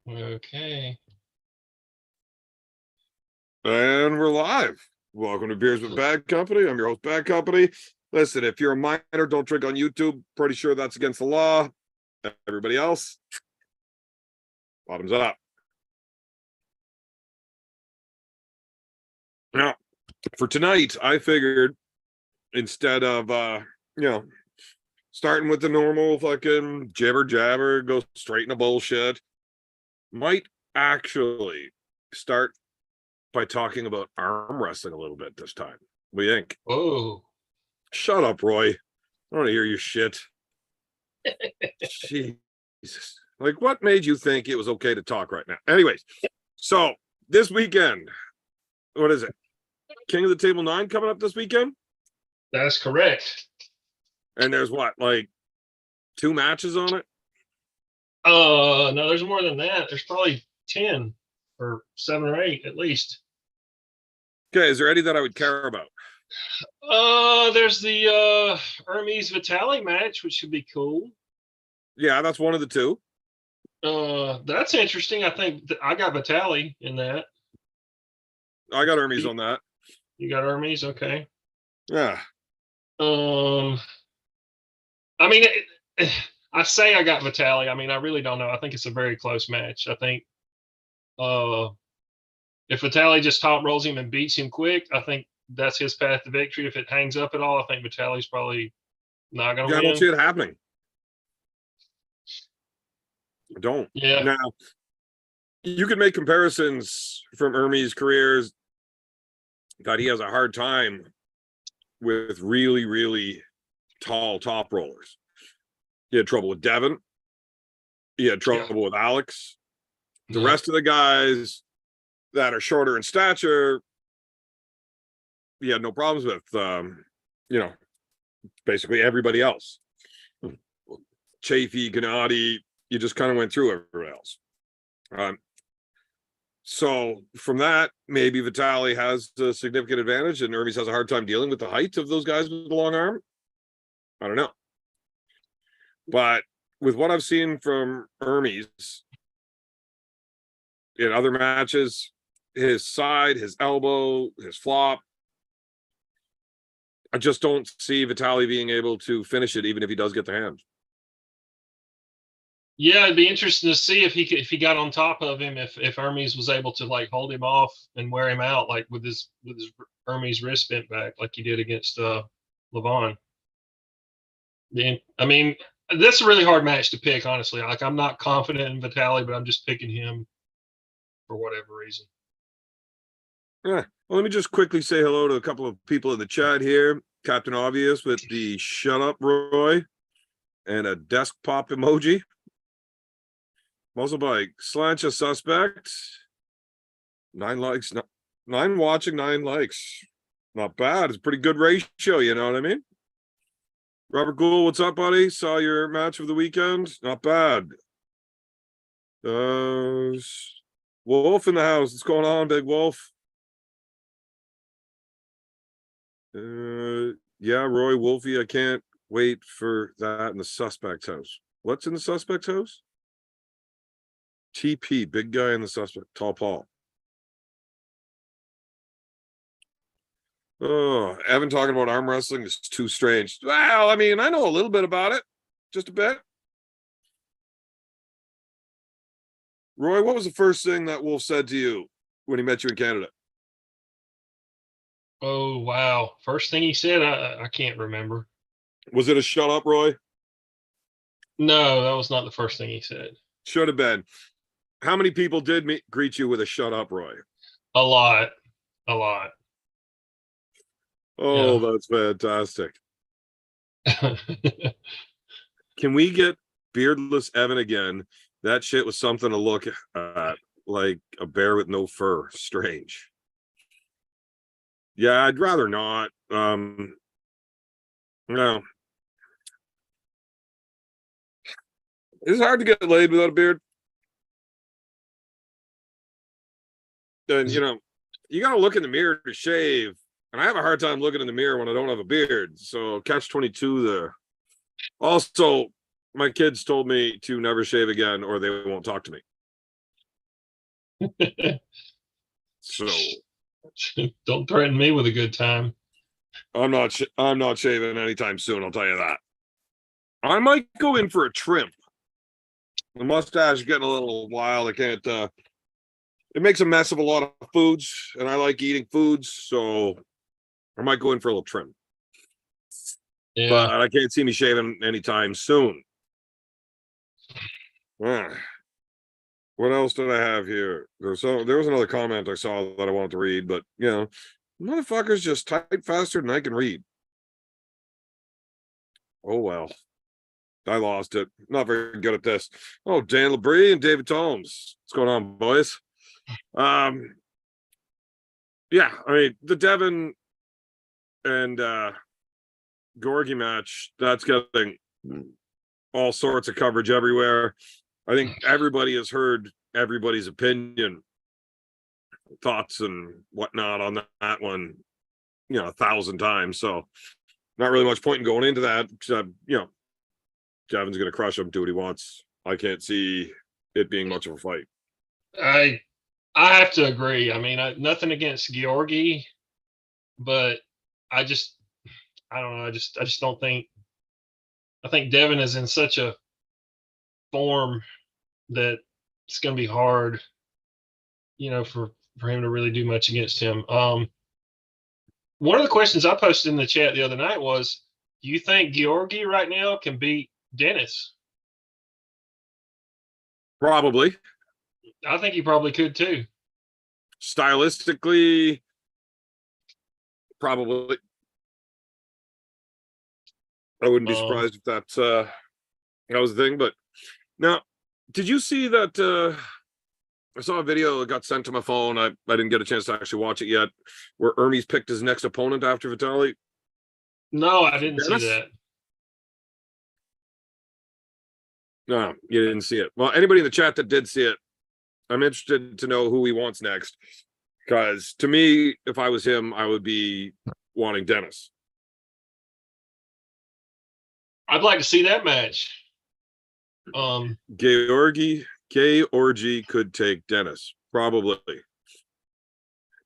Okay. And we're live. Welcome to Beers with Bad Company. I'm your host, Bad Company. Listen, if you're a minor, don't drink on YouTube. Pretty sure that's against the law. Everybody else, bottoms up. Now, for tonight, I figured instead of starting with the normal fucking jibber jabber, go straight into bullshit, might actually start by talking about arm wrestling a little bit this time. What do you think? Whoa. Shut up, Roy. I don't want to hear your shit. Jesus. Like, what made you think it was okay to talk right now? Anyways, so this weekend, what is it? King of the Table 9 coming up this weekend? That's correct. And there's what, like 2 matches on it? No, there's more than that. There's probably 10 or 7 or 8 at least. Okay, is there any that I would care about? There's the Hermes Vitali match, which should be cool. Yeah, that's one of the 2. That's interesting. I think I got Vitali in that. I got Hermes on that. You got Hermes, okay. Yeah. I mean, I say I got Vitali. I mean, I really don't know. I think it's a very close match. I think if Vitali just top rolls him and beats him quick, I think that's his path to victory. If it hangs up at all, I think Vitali's probably not going to win. I don't see it happening. I don't. Yeah. Now, you can make comparisons from Hermes' careers that he has a hard time with really, really tall top rollers. He had trouble with Devon. He had trouble with Alex. The rest of the guys that are shorter in stature, he had no problems with, basically everybody else. Chafee, Gennady, you just kind of went through everybody else. So from that, maybe Vitali has a significant advantage and Hermes has a hard time dealing with the height of those guys with the long arm. I don't know. But with what I've seen from Hermes in other matches, his side, his elbow, his flop, I just don't see Vitali being able to finish it, even if he does get the hand. Yeah, it'd be interesting to see if he got on top of him, if Hermes was able to like hold him off and wear him out, like with his Hermes wrist bent back, like he did against Levon. I mean, that's a really hard match to pick, honestly. Like, I'm not confident in Vitali, but I'm just picking him for whatever reason. Yeah. Well, let me just quickly say hello to a couple of people in the chat here. Captain Obvious with the shut up, Roy, and a desk pop emoji. Also by Slancha Suspect. 9 likes, 9 watching, 9 likes. Not bad. It's a pretty good ratio, you know what I mean? Robert Gould, what's up, buddy? Saw your match of the weekend. Not bad. Wolf in the house. What's going on, Big Wolf? Yeah, Roy Wolfie, I can't wait for that in the suspect's house. What's in the suspect's house? TP, big guy in the suspect, Tall Paul. Oh, Evan talking about arm wrestling is too strange. Well, I mean, I know a little bit about it, just a bit. Roy, what was the first thing that Wolf said to you when he met you in Canada? Oh, wow. First thing he said, I can't remember. Was it a shut up, Roy? No, that was not the first thing he said. Should have been. How many people did greet you with a shut up, Roy? A lot. Oh, yeah. That's fantastic. Can we get beardless Evan again? That shit was something to look at, like a bear with no fur. Strange. Yeah, I'd rather not. No. It's hard to get laid without a beard. And, you got to look in the mirror to shave. And I have a hard time looking in the mirror when I don't have a beard. So catch 22 there. Also, my kids told me to never shave again or they won't talk to me. So Don't threaten me with a good time. I'm not shaving anytime soon, I'll tell you that. I might go in for a trim. The mustache is getting a little wild. I can't it makes a mess of a lot of foods, and I like eating foods, so I might go in for a little trim. Yeah. But I can't see me shaving anytime soon. Ah, what else did I have here? There was another comment I saw that I wanted to read, but motherfuckers just type faster than I can read. Oh well. I lost it. Not very good at this. Oh, Dan Labrie and David Tomes. What's going on, boys? Yeah, I mean the Devon and Georgi match, that's getting all sorts of coverage everywhere. I think everybody has heard everybody's opinion, thoughts, and whatnot on that one, 1,000 times. So, not really much point in going into that. Devon's going to crush him, do what he wants. I can't see it being much of a fight. I have to agree. I mean, nothing against Georgi, but I don't know. I just don't think. I think Devon is in such a form that it's going to be hard, for him to really do much against him. One of the questions I posted in the chat the other night was, do you think Georgi right now can beat Dennis? Probably. I think he probably could too. Stylistically, probably. I wouldn't be surprised if that was the thing. But now, did you see that? I saw a video that got sent to my phone. I didn't get a chance to actually watch it yet, where Hermes picked his next opponent after Vitali. No, I didn't see Dennis? that. No, you didn't see it. Well, anybody in the chat that did see it, I'm interested to know who he wants next. Because to me, if I was him, I would be wanting Dennis. I'd like to see that match. Georgi could take Dennis, probably.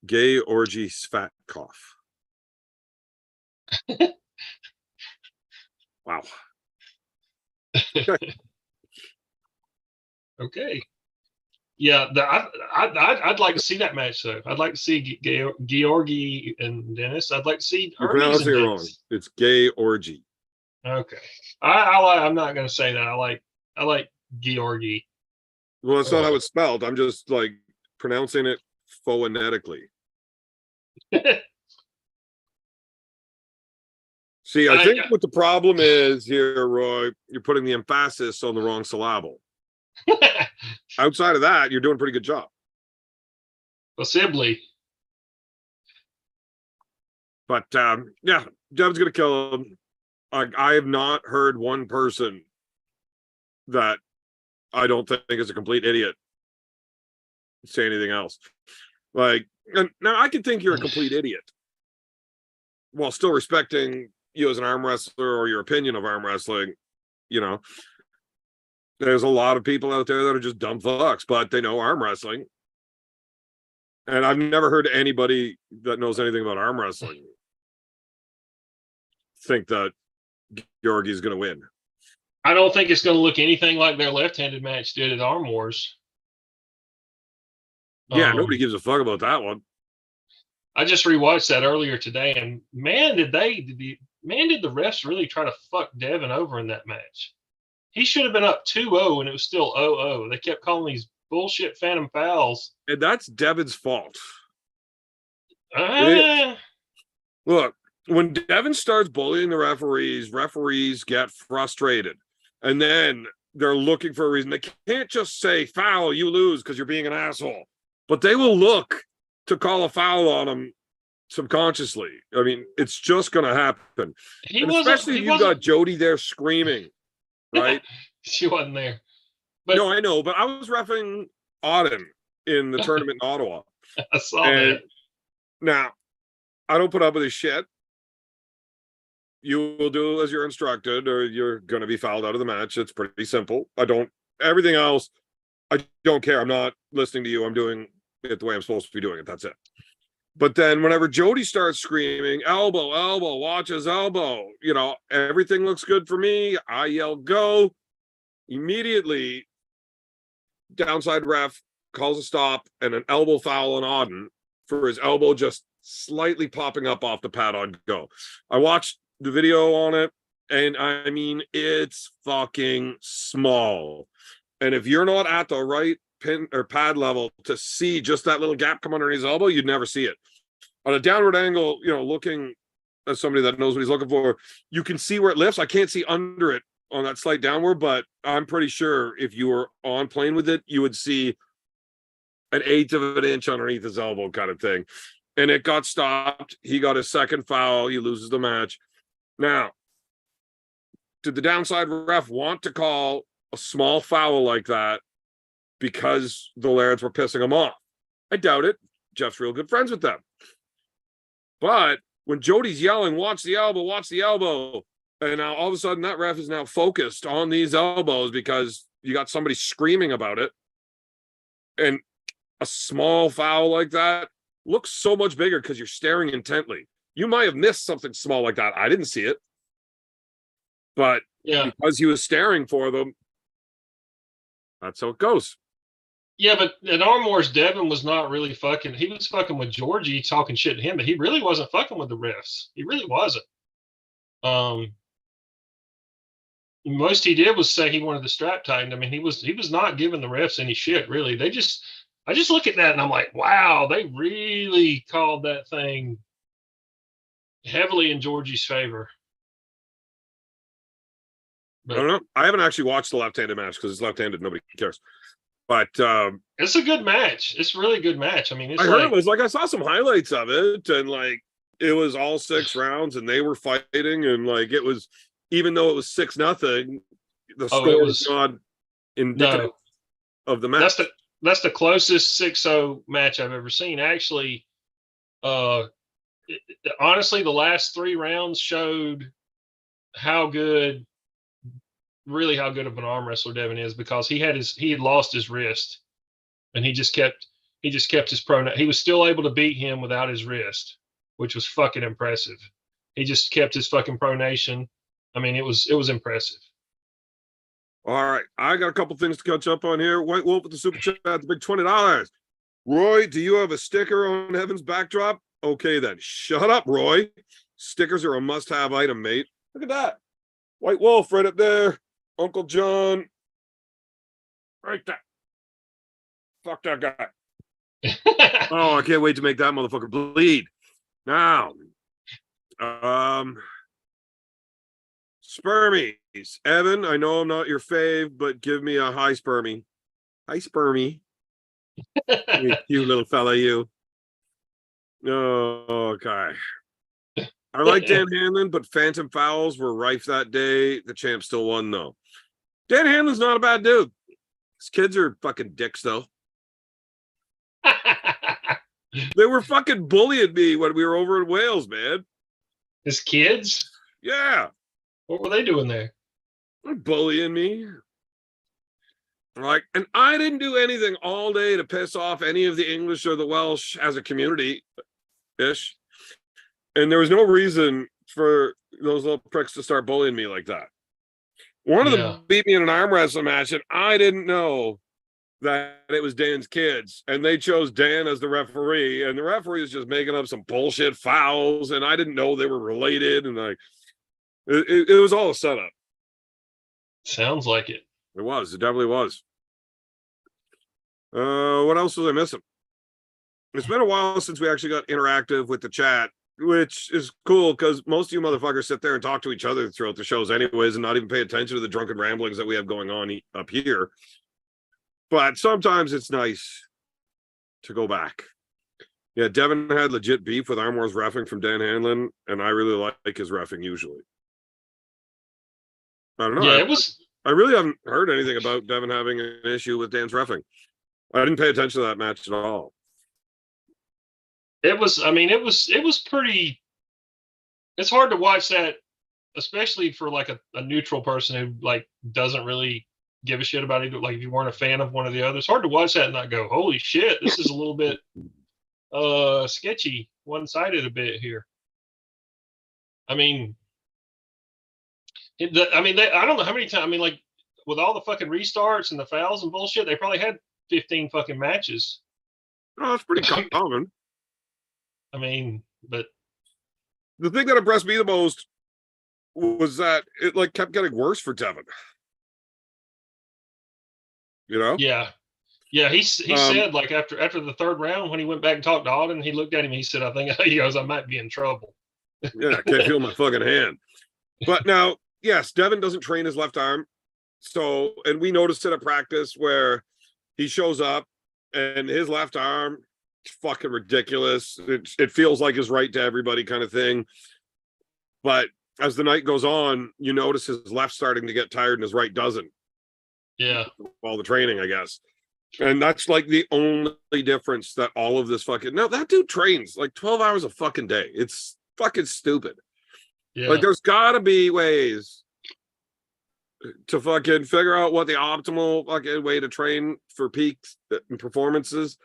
Georgi Svatkov. Wow. Okay. Yeah, I'd like to see that match though. I'd like to see Georgi and Dennis. I'd like to see You're Hermes pronouncing and it wrong. Dennis. It's Georgi. Okay. I'm not going to say that. I like Georgi. Well, that's not how it's spelled. I'm just like pronouncing it phonetically. See, I think what the problem is here, Roy, you're putting the emphasis on the wrong syllable. Outside of that, you're doing a pretty good job. Possibly. But yeah, Dev's gonna kill him. I have not heard one person that I don't think is a complete idiot say anything else. Like, and now I can think you're a complete idiot while still respecting you as an arm wrestler or your opinion of arm wrestling. There's a lot of people out there that are just dumb fucks, but they know arm wrestling. And I've never heard anybody that knows anything about arm wrestling think that Georgi's going to win. I don't think it's going to look anything like their left-handed match did at Arm Wars. Yeah, nobody gives a fuck about that one. I just rewatched that earlier today, and man, did the refs really try to fuck Devon over in that match. He should have been up 2-0, and it was still 0-0. They kept calling these bullshit phantom fouls. And that's Devon's fault. Look, when Devon starts bullying the referees get frustrated. And then they're looking for a reason. They can't just say, foul, you lose because you're being an asshole. But they will look to call a foul on him subconsciously. I mean, it's just going to happen. Especially if you've got Jody there screaming, right? She wasn't there. But, no, I know. But I was reffing Auden in the tournament in Ottawa. I saw that. Now, I don't put up with his shit. You will do as you're instructed, or you're going to be fouled out of the match. It's pretty simple. Everything else, I don't care. I'm not listening to you. I'm doing it the way I'm supposed to be doing it. That's it. But then whenever Jody starts screaming, elbow, elbow, watch his elbow, everything looks good for me. I yell, go. Immediately, downside ref calls a stop and an elbow foul on Auden for his elbow just slightly popping up off the pad on go. I watched the video on it, and I mean, it's fucking small. And if you're not at the right pin or pad level to see just that little gap come under his elbow, you'd never see it. On a downward angle, looking at somebody that knows what he's looking for, you can see where it lifts. I can't see under it on that slight downward, but I'm pretty sure if you were on plane with it, you would see an eighth of an inch underneath his elbow kind of thing. And it got stopped. He got his second foul. He loses the match. Now, did the downside ref want to call a small foul like that because the Lairds were pissing him off? I doubt it. Jeff's real good friends with them. But when Jody's yelling, watch the elbow, and now all of a sudden that ref is now focused on these elbows because you got somebody screaming about it. And a small foul like that looks so much bigger because you're staring intently. You might have missed something small like that. I didn't see it. But because he was staring for them, that's how it goes. Yeah, but at Arm Wars, Devon was not really fucking. He was fucking with Georgie, talking shit to him, but he really wasn't fucking with the refs. He really wasn't. Most he did was say he wanted the strap tightened. I mean, he was not giving the refs any shit, really. I just look at that and I'm like, wow, they really called that thing heavily in Georgie's favor. But I don't know. I haven't actually watched the left-handed match because it's left-handed. Nobody cares. But it's a good match. It's a really good match. I mean, I heard it was like I saw some highlights of it, and like it was all 6 rounds, and they were fighting, and like it was, even though it was 6-0, the score was not indicative of the match. That's the closest 6-0 match I've ever seen. Actually, honestly, the last 3 rounds showed how good of an arm wrestler Devon is, because he had lost his wrist, and he just kept his pronation. He was still able to beat him without his wrist, which was fucking impressive. He just kept his fucking pronation. I mean, it was impressive. All right, I got a couple things to catch up on here. White Wolf with the super chat, the big $20. Roy, do you have a sticker on Heaven's backdrop? Okay, then shut up, Roy. Stickers are a must-have item, mate. Look at that, White Wolf right up there. Uncle John, right there. Fuck that guy. Oh, I can't wait to make that motherfucker bleed. Now, Spermies. Evan, I know I'm not your fave, but give me a hi, Spermie. Hi, Spermie. You little fella, you. Oh, okay. I like Dan Hanlon, but phantom fouls were rife that day. The champ still won, though. Dan Hanlon's not a bad dude. His kids are fucking dicks, though. They were fucking bullying me when we were over in Wales, man. His kids? Yeah. What were they doing there? They're bullying me. Like, and I didn't do anything all day to piss off any of the English or the Welsh as a community-ish. And there was no reason for those little pricks to start bullying me like that. One of them beat me in an arm wrestling match, and I didn't know that it was Dan's kids. And they chose Dan as the referee, and the referee was just making up some bullshit fouls, and I didn't know they were related. And like, it was all a setup. Sounds like it. It was. It definitely was. What else was I missing? It's been a while since we actually got interactive with the chat, which is cool because most of you motherfuckers sit there and talk to each other throughout the shows anyways and not even pay attention to the drunken ramblings that we have going on up here. But sometimes it's nice to go back. Yeah, Devon had legit beef with Arm Wars reffing from Dan Hanlon, and I really like his reffing usually. I don't know. Yeah, I really haven't heard anything about Devon having an issue with Dan's reffing. I didn't pay attention to that match at all. It was pretty. It's hard to watch that, especially for like a neutral person who like doesn't really give a shit about it. Like if you weren't a fan of one of the others, it's hard to watch that and not go, holy shit, this is a little bit sketchy, one-sided a bit here. I mean, I don't know how many times. I mean, like with all the fucking restarts and the fouls and bullshit, they probably had 15 fucking matches. Oh, that's pretty common. I mean, but the thing that impressed me the most was that it like kept getting worse for Devon. You know? yeah. He said like after the third round when he went back and talked to Auden, he looked at him. He said, "I think," he goes, "I might be in trouble." Yeah, I can't feel my fucking hand. But now, yes, Devon doesn't train his left arm. So, and we noticed it at practice where he shows up and his left arm, fucking ridiculous. It feels like his right to everybody kind of thing. But as the night goes on, you notice his left starting to get tired and his right doesn't. Yeah. All the training, I guess. And that's like the only difference that all of this fucking, now that dude trains like 12 hours a fucking day. It's fucking stupid. Yeah. Like there's gotta be ways to fucking figure out what the optimal fucking way to train for peaks and performances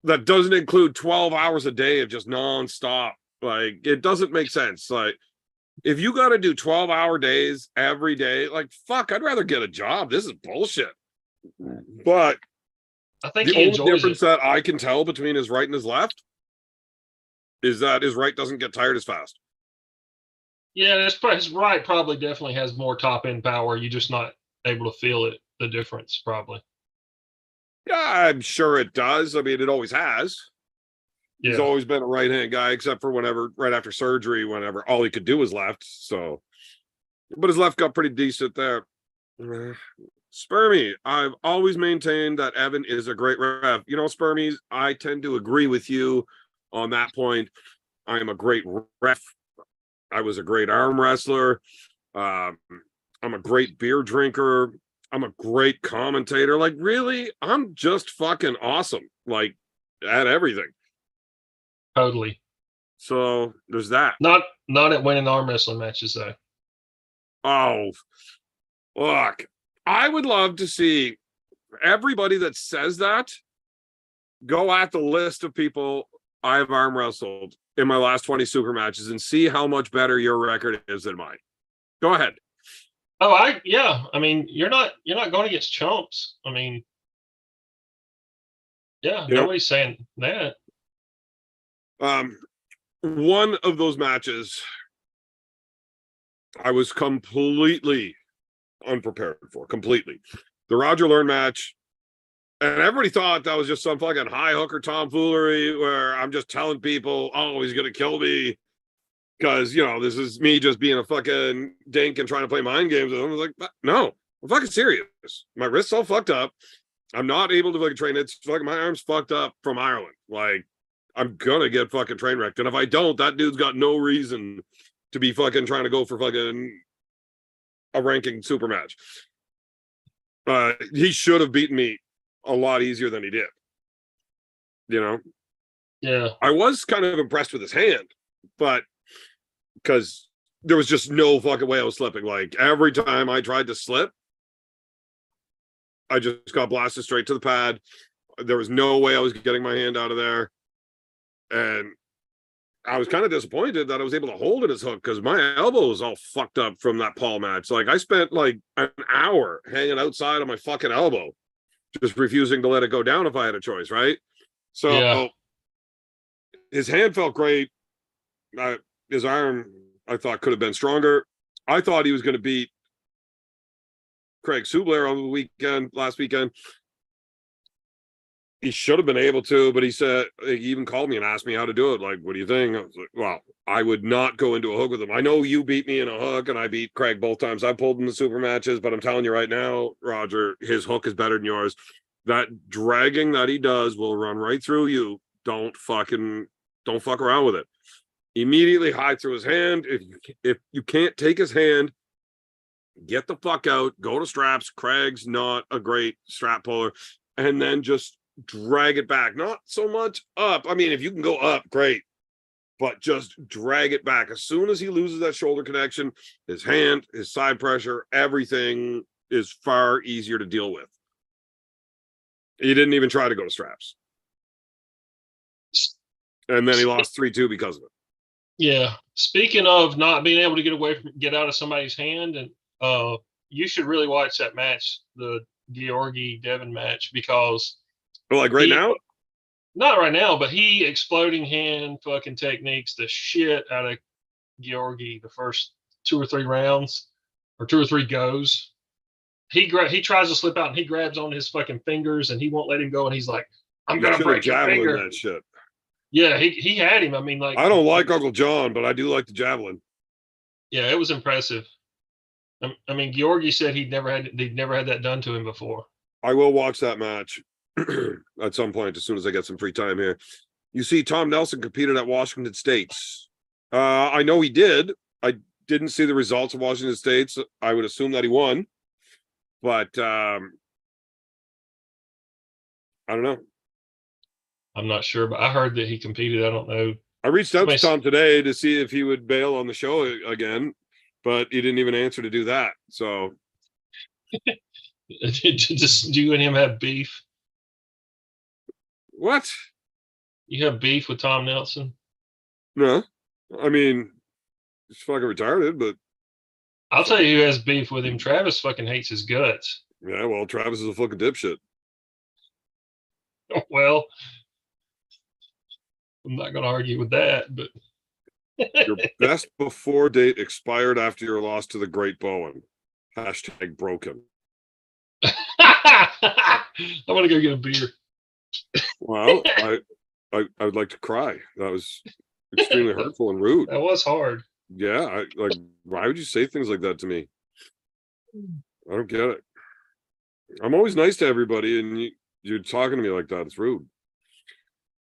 that doesn't include 12 hours a day of just nonstop. Like it doesn't make sense. Like if you got to do 12-hour days every day, like fuck, I'd rather get a job. This is bullshit. But I think the he only difference it. that I can tell between his right and his left is that his right doesn't get tired as fast. Yeah, his right probably definitely has more top end power. You're just not able to feel it, the difference, probably. Yeah, I'm sure it does. I mean, it always has. Yeah. He's always been a right hand guy, except for whenever, right after surgery, whenever all he could do was left. So, but his left got pretty decent there. Spermy, I've always maintained that Evan is a great ref. You know, Spermies, I tend to agree with you on that point. I am a great ref. I was a great arm wrestler. I'm a great beer drinker. I'm a great commentator. Like, really, I'm just fucking awesome. Like, at everything. Totally. So there's that. Not at winning arm wrestling matches though. Oh, look, I would love to see everybody that says that go at the list of people I've arm wrestled in my last 20 super matches and see how much better your record is than mine. Go ahead. Oh, I mean, you're not going against chumps. I mean, yeah, nobody's saying that. One of those matches I was completely unprepared for, completely. The Roger Learn match, and everybody thought that was just some fucking high hooker tomfoolery where I'm just telling people, oh, he's gonna kill me because, you know, this is me just being a fucking dink and trying to play mind games with him. I was like, no, I'm fucking serious. My wrist's all fucked up. I'm not able to fucking train. It's fucking, my arm's fucked up from Ireland. Like, I'm gonna get fucking train wrecked. And if I don't, that dude's got no reason to be fucking trying to go for fucking a ranking super match. He should have beaten me a lot easier than he did. You know? Yeah. I was kind of impressed with his hand, but because there was just no fucking way I was slipping. Like every time I tried to slip, I just got blasted straight to the pad. There was no way I was getting my hand out of there. And I was kind of disappointed that I was able to hold it as hook because my elbow was all fucked up from that Paul match. Like I spent like an hour hanging outside on my fucking elbow, just refusing to let it go down if I had a choice, right? So his hand felt great. His arm, I thought, could have been stronger. I thought he was going to beat Craig Subler on the last weekend. He should have been able to, but he said, he even called me and asked me how to do it. Like, what do you think? I was like, well, I would not go into a hook with him. I know you beat me in a hook and I beat Craig both times I pulled in the super matches, but I'm telling you right now, Roger, his hook is better than yours. That dragging that he does will run right through you. Don't fuck around with it. Immediately hide through his hand. If you can't take his hand, get the fuck out, go to straps. Craig's not a great strap puller. And then just drag it back. Not so much up. I mean, if you can go up, great. But just drag it back. As soon as he loses that shoulder connection, his hand, his side pressure, everything is far easier to deal with. He didn't even try to go to straps. And then he lost 3-2 because of it. Yeah. Speaking of not being able to get out of somebody's hand, and you should really watch that match, the Georgi Devon match, because Like right now? Not right now, but he exploding hand fucking techniques the shit out of Georgi the first 2 or 3 rounds or 2 or 3 goes. He tries to slip out and he grabs on his fucking fingers and he won't let him go, and he's like, I'm gonna break your finger. That shit. Yeah, he had him. I mean, like, I don't like Uncle John, but I do like the javelin. Yeah, it was impressive. I mean, Georgi said he'd never had that done to him before. I will watch that match at some point as soon as I get some free time here. You see, Tom Nelson competed at Washington State's. I know he did. I didn't see the results of Washington State's. I would assume that he won, but I don't know. I'm not sure, but I heard that he competed. I don't know. I reached out to Tom today to see if he would bail on the show again, but he didn't even answer to do that. So, just you and him have beef? What? You have beef with Tom Nelson? No, I mean, he's fucking retarded, but I'll tell you who has beef with him. Travis fucking hates his guts. Yeah, well, Travis is a fucking dipshit. Well, I'm not going to argue with that, but your best before date expired after your loss to the Great Bowen. # broken. I want to go get a beer. Well, I would like to cry. That was extremely hurtful and rude. That was hard. Yeah, why would you say things like that to me? I don't get it. I'm always nice to everybody, and you're talking to me like that. It's rude.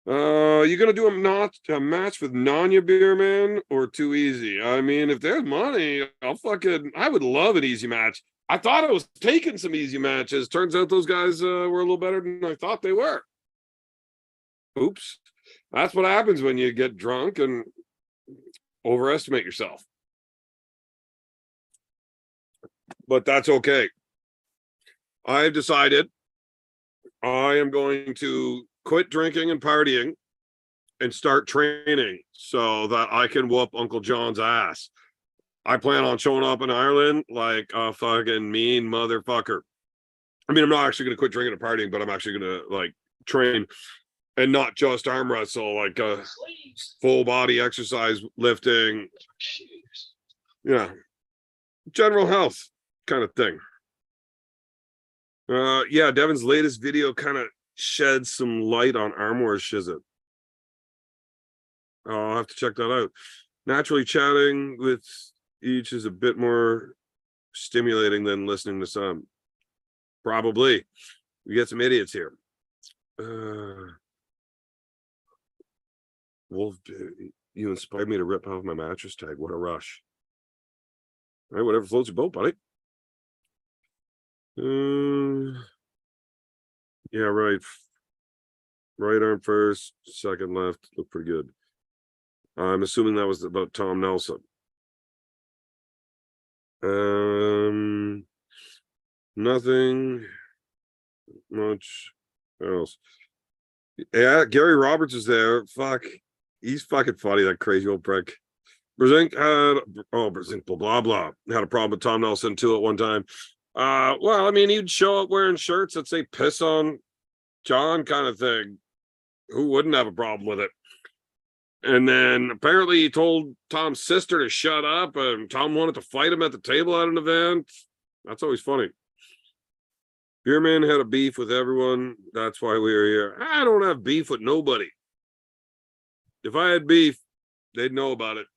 You gonna do a match with Nanya Beer Man or Too Easy? I mean, if there's money, I would love an easy match. I thought I was taking some easy matches. Turns out those guys were a little better than I thought they were. Oops. That's what happens when you get drunk and overestimate yourself. But that's okay. I've decided I am going to quit drinking and partying and start training so that I can whoop Uncle John's ass. I plan on showing up in Ireland like a fucking mean motherfucker. I mean, I'm not actually going to quit drinking and partying, but I'm actually going to train and not just arm wrestle, like full body exercise, lifting, general health kind of thing. Yeah, Devon's latest video kind of sheds some light on armware shizit. I'll have to check that out. Naturally chatting with each is a bit more stimulating than listening to some. Probably. We get some idiots here. Wolf, you inspired me to rip off my mattress tag. What a rush. All right, whatever floats your boat, buddy. Yeah, right. Right arm first, second left. Look pretty good. I'm assuming that was about Tom Nelson. Nothing much else. Yeah, Gary Roberts is there. Fuck. He's fucking funny, that crazy old prick. Brezink blah blah had a problem with Tom Nelson too at one time. Well, I mean, he'd show up wearing shirts that say piss on John kind of thing. Who wouldn't have a problem with it? And then apparently he told Tom's sister to shut up, and Tom wanted to fight him at the table at an event. That's always funny. Beerman had a beef with everyone. That's why we were here. I don't have beef with nobody. If I had beef, they'd know about it.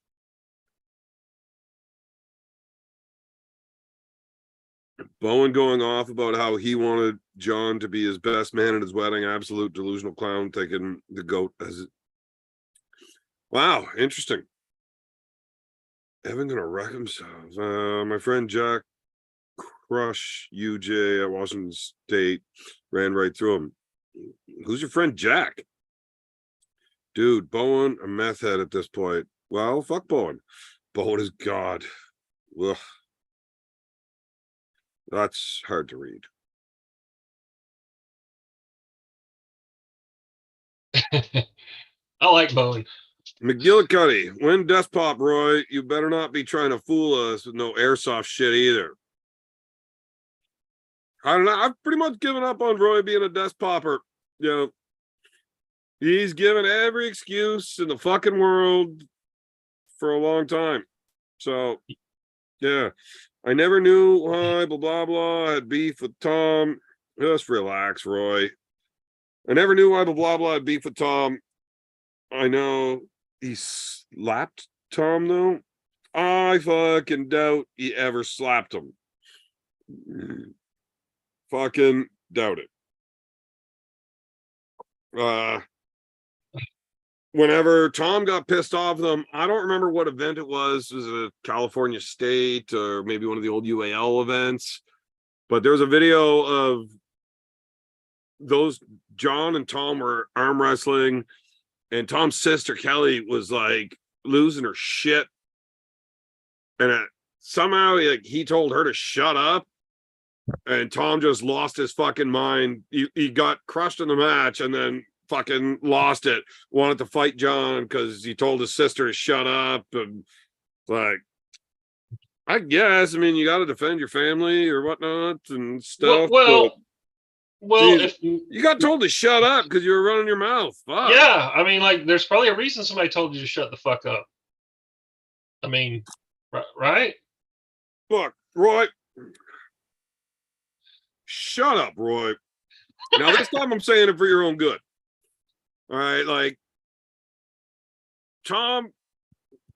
Bowen going off about how he wanted John to be his best man at his wedding. Absolute delusional clown, taking the goat as... Wow, interesting. Evan gonna wreck himself. My friend Jack Crush UJ at Washington State ran right through him. Who's your friend Jack? Dude, Bowen, a meth head at this point. Well, fuck Bowen. Bowen is God. Ugh. That's hard to read. I like Bowen. McGillicuddy, when Death Pop, Roy, you better not be trying to fool us with no airsoft shit either. I don't know. I've pretty much given up on Roy being a desk popper. You know, he's given every excuse in the fucking world for a long time. So, yeah, I never knew why blah blah blah had beef with Tom. Just relax, Roy. I never knew why blah blah had beef with Tom. I know he slapped Tom though. I fucking doubt he ever slapped him. Fucking doubt it. Whenever Tom got pissed off at them, I don't remember what event it was. It was a California State or maybe one of the old UAL events. But there was a video of those John and Tom were arm wrestling, and Tom's sister Kelly was like losing her shit. And somehow he told her to shut up. And Tom just lost his fucking mind. He got crushed in the match and then fucking lost it. Wanted to fight John because he told his sister to shut up. And like, I guess, I mean, you got to defend your family or whatnot and stuff. Well, geez, if you got told to shut up because you were running your mouth. Fuck. Yeah, I mean, like, there's probably a reason somebody told you to shut the fuck up. I mean, right? Look, Roy. Shut up, Roy. Now, this time I'm saying it for your own good. All right, like, Tom,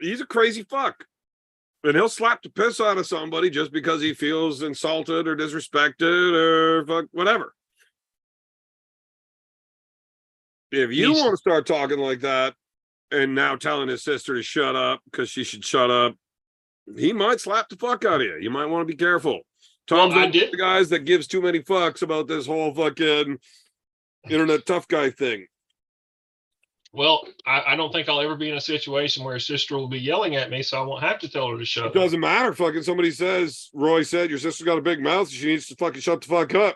he's a crazy fuck. And he'll slap the piss out of somebody just because he feels insulted or disrespected or fuck whatever. If you want to start talking like that and now telling his sister to shut up because she should shut up, he might slap the fuck out of you. You might want to be careful. Tom's one of the guys that gives too many fucks about this whole fucking internet tough guy thing. Well, I don't think I'll ever be in a situation where a sister will be yelling at me, so I won't have to tell her to shut up. It doesn't matter. Fucking somebody says, Roy said, your sister's got a big mouth. She needs to fucking shut the fuck up.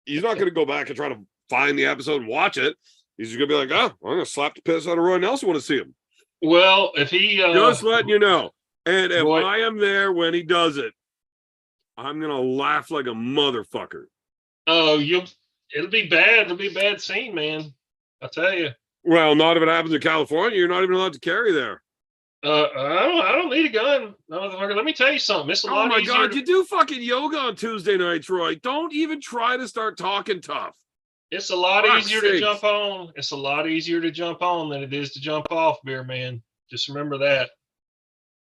He's not going to go back and try to find the episode and watch it. He's just going to be like, oh, I'm going to slap the piss out of Roy Nelson. Want to see him. Well, if he... just letting you know. And if Roy, I am there when he does it, I'm going to laugh like a motherfucker. Oh, it'll be bad. It'll be a bad scene, man. I'll tell you. Well, not if it happens in California. You're not even allowed to carry there. I don't need a gun. Motherfucker, let me tell you something. It's a lot easier. Oh my God, you do fucking yoga on Tuesday nights, Roy. Don't even try to start talking tough. It's a lot easier to jump on. It's a lot easier to jump on than it is to jump off, beer man. Just remember that.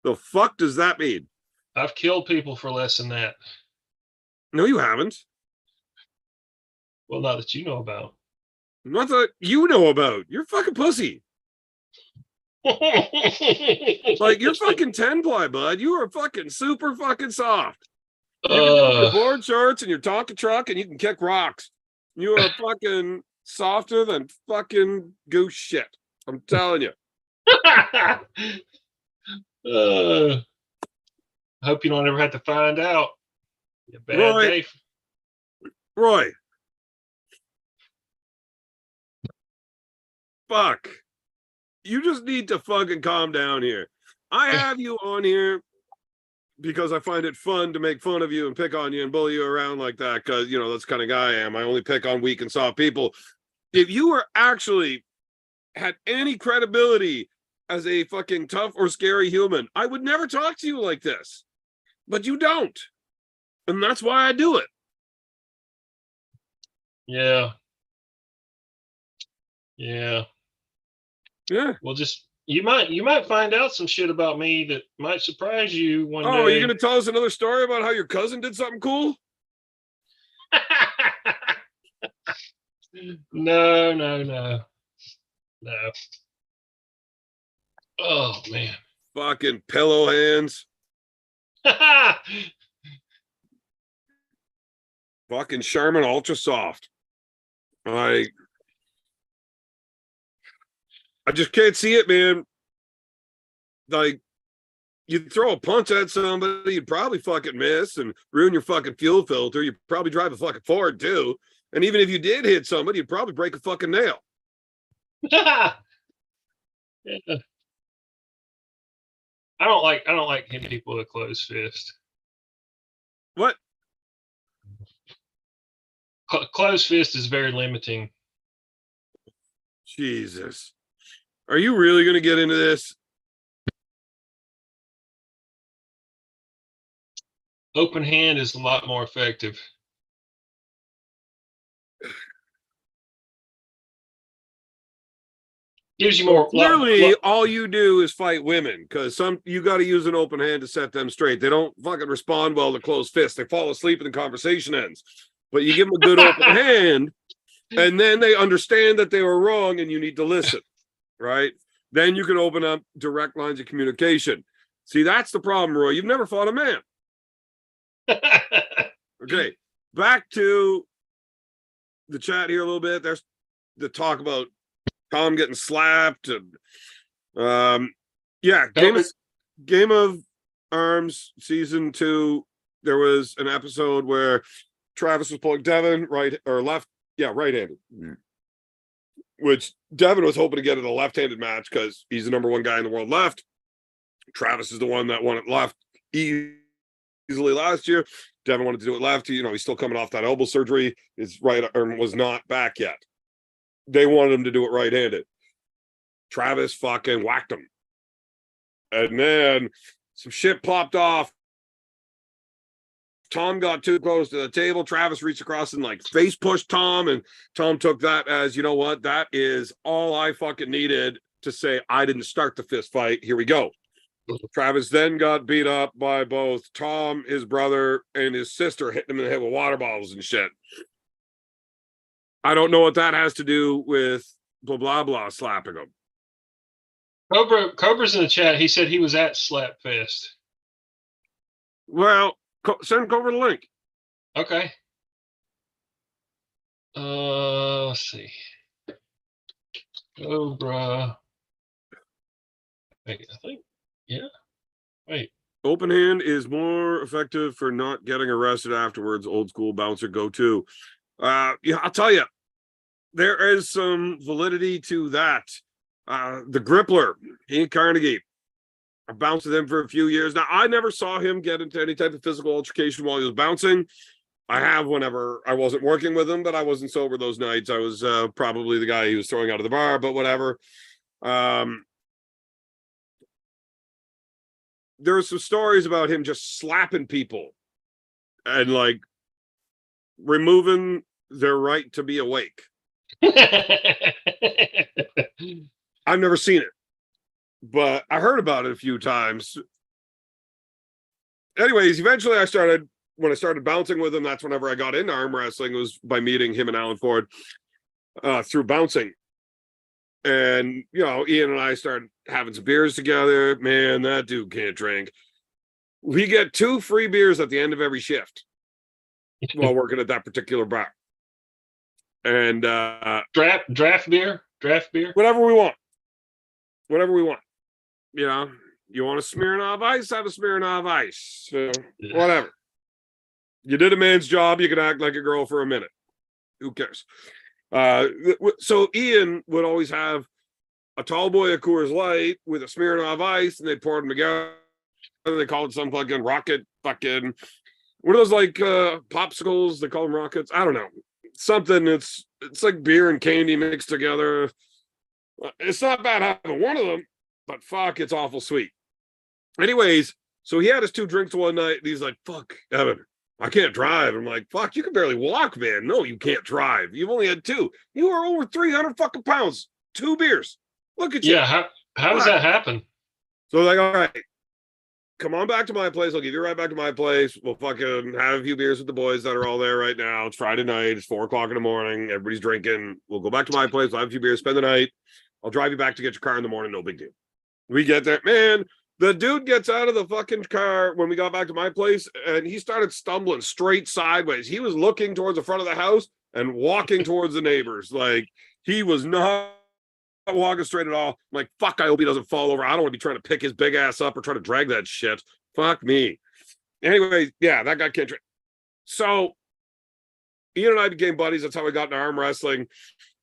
The fuck does that mean? I've killed people for less than that. No, you haven't. Well, not that you know about. Not that you know about. You're fucking pussy. Like, you're fucking 10-ply, bud. You are fucking super fucking soft. You can do your board shorts and your Tonka truck and you can kick rocks. You are fucking softer than fucking goose shit. I'm telling you. I hope you don't ever have to find out. Roy. Fuck. You just need to fucking calm down here. I have you on here because I find it fun to make fun of you and pick on you and bully you around like that because, you know, that's the kind of guy I am. I only pick on weak and soft people. If you were actually had any credibility as a fucking tough or scary human, I would never talk to you like this. But you don't. And that's why I do it. Yeah. Well, just you might find out some shit about me that might surprise you one day. Oh, are you gonna tell us another story about how your cousin did something cool? No. Oh man. Fucking pillow hands. Fucking Charmin Ultra Soft. I just can't see it, man. Like, you'd throw a punch at somebody, you'd probably fucking miss and ruin your fucking fuel filter. You'd probably drive a fucking Ford too. And even if you did hit somebody, you'd probably break a fucking nail. Yeah. I don't like hitting people with a closed fist. What? Closed fist is very limiting. Jesus. Are you really going to get into this? Open hand is a lot more effective. Gives you more. Clearly, all you do is fight women because you got to use an open hand to set them straight. They don't fucking respond well to closed fists. They fall asleep and the conversation ends. But you give them a good open hand, and then they understand that they were wrong and you need to listen, right? Then you can open up direct lines of communication. See, that's the problem, Roy. You've never fought a man. Okay, back to the chat here a little bit. There's the talk about Tom getting slapped. And, yeah, Game of Arms season 2. There was an episode where Travis was pulling Devon right or left. Yeah, right-handed. Which Devon was hoping to get in a left-handed match because he's the number 1 guy in the world left. Travis is the one that won it left easily last year. Devon wanted to do it left. He's still coming off that elbow surgery. His right arm was not back yet. They wanted him to do it right-handed. Travis fucking whacked him. And then some shit popped off. Tom got too close to the table. Travis reached across and face pushed Tom. And Tom took that as, you know what? That is all I fucking needed to say I didn't start the fist fight. Here we go. Travis then got beat up by both Tom, his brother, and his sister, hitting him in the head with water bottles and shit. I don't know what that has to do with blah, blah, blah slapping him. Cobra's in the chat. He said he was at Slapfest. Well, send Cobra the link. Okay. Let's see. Cobra. Wait, I think. Yeah. Wait. Open hand is more effective for not getting arrested afterwards. Old school bouncer go-to. Yeah, I'll tell you, there is some validity to that. The Grippler, Ian Carnegie, I bounced with him for a few years. Now, I never saw him get into any type of physical altercation while he was bouncing. I have whenever I wasn't working with him, but I wasn't sober those nights. I was probably the guy he was throwing out of the bar, but whatever. There are some stories about him just slapping people and removing their right to be awake. I've never seen it, but I heard about it a few times. Anyways, eventually when I started bouncing with him, that's whenever I got into arm wrestling, was by meeting him and Alan Ford through bouncing. And, Ian and I started having some beers together. Man, that dude can't drink. We get 2 free beers at the end of every shift while working at that particular bar. And draft beer? Whatever we want. You want a Smirnoff Ice? Have a Smirnoff Ice. Whatever. You did a man's job. You can act like a girl for a minute. Who cares? So Ian would always have a tall boy of Coors Light with a Smirnoff Ice, and they'd pour them together. They call it some fucking rocket fucking, what are those popsicles? They call them rockets. I don't know. Something it's like beer and candy mixed together. It's not bad having one of them, but fuck, it's awful sweet. Anyways, so he had his 2 drinks one night, and he's like, fuck, Evan, I can't drive. I'm like, fuck, you can barely walk, man. No, you can't drive. You've only had 2. You are over 300 fucking pounds. 2 beers. Look at you. Yeah, how does that happen? So all right, come on back to my place. I'll give you right back to my place. We'll fucking have a few beers with the boys that are all there right now. It's Friday night. It's 4:00 in the morning. Everybody's drinking. We'll go back to my place. We'll have a few beers, spend the night. I'll drive you back to get your car in the morning. No big deal. We get there. Man, the dude gets out of the fucking car when we got back to my place, and he started stumbling straight sideways. He was looking towards the front of the house and walking towards the neighbors. He was not walking straight at all. I'm like, fuck, I hope he doesn't fall over. I don't want to be trying to pick his big ass up or try to drag that shit. Fuck me. Anyway, yeah, that guy can't train. So Ian and I became buddies. That's how we got into arm wrestling.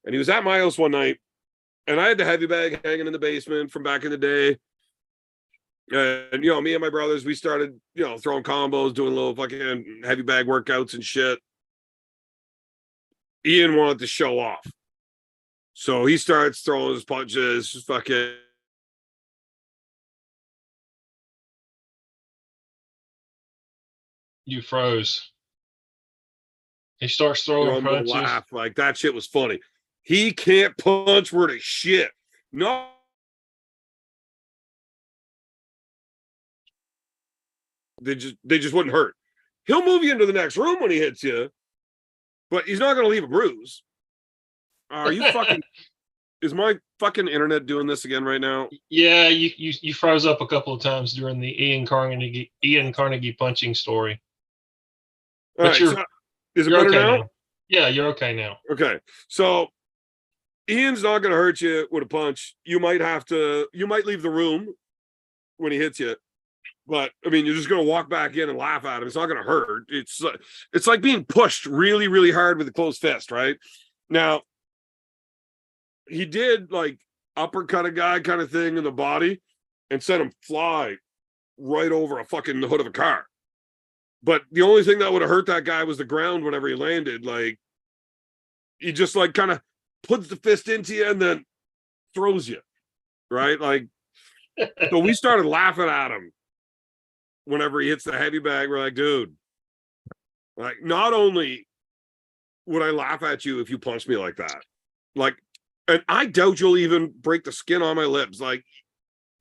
And he was at my house one night, and I had the heavy bag hanging in the basement from back in the day. And, you know, me and my brothers, we started, you know, throwing combos, doing little fucking heavy bag workouts and shit. Ian wanted to show off. So he starts throwing his punches, fucking. You froze. He starts throwing punches. Laugh like that shit was funny. He can't punch worth a shit. No. They just wouldn't hurt. He'll move you into the next room when he hits you, but he's not going to leave a bruise. Are you fucking? Is my fucking internet doing this again right now? Yeah, you froze up a couple of times during the Ian Carnegie punching story. All right, so is it better okay now? Yeah, you're okay now. Okay, so Ian's not going to hurt you with a punch. You might leave the room when he hits you. But I mean, you're just going to walk back in and laugh at him. It's not going to hurt. It's like being pushed really, really hard with a closed fist, right? Now, he did like uppercut a guy kind of thing in the body and sent him fly right over a fucking hood of a car. But the only thing that would have hurt that guy was the ground whenever he landed. Like, he just like kind of puts the fist into you and then throws you, right? Like, so we started laughing at him. Whenever he hits the heavy bag, we're like, dude, like, not only would I laugh at you if you punched me like that, like, and I doubt you'll even break the skin on my lips. Like,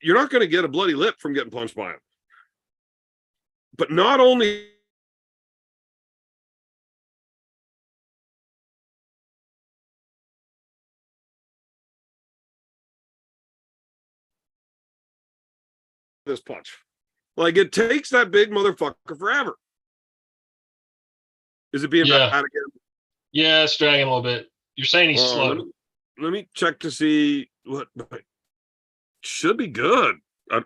you're not going to get a bloody lip from getting punched by him. But not only this punch, like, it takes that big motherfucker forever. Is it being bad again? Yeah, it's dragging a little bit. You're saying he's slow. Let me check to see what should be good. I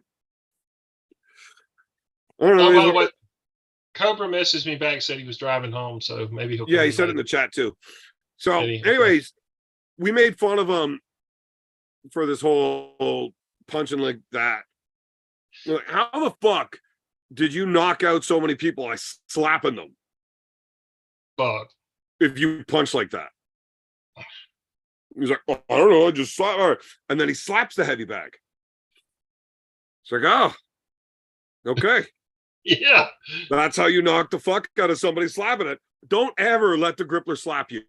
don't know. By the way, Cobra messaged me back, said he was driving home, so maybe he'll. Yeah, he said it in the chat too. So, anyways, we made fun of him for this whole punching like that. Like, how the fuck did you knock out so many people by slapping them? Fuck. If you punch like that. He's like, oh, I don't know, I just slap her. And then he slaps the heavy bag. It's like, oh, okay. Yeah. That's how you knock the fuck out of somebody slapping it. Don't ever let the grippler slap you.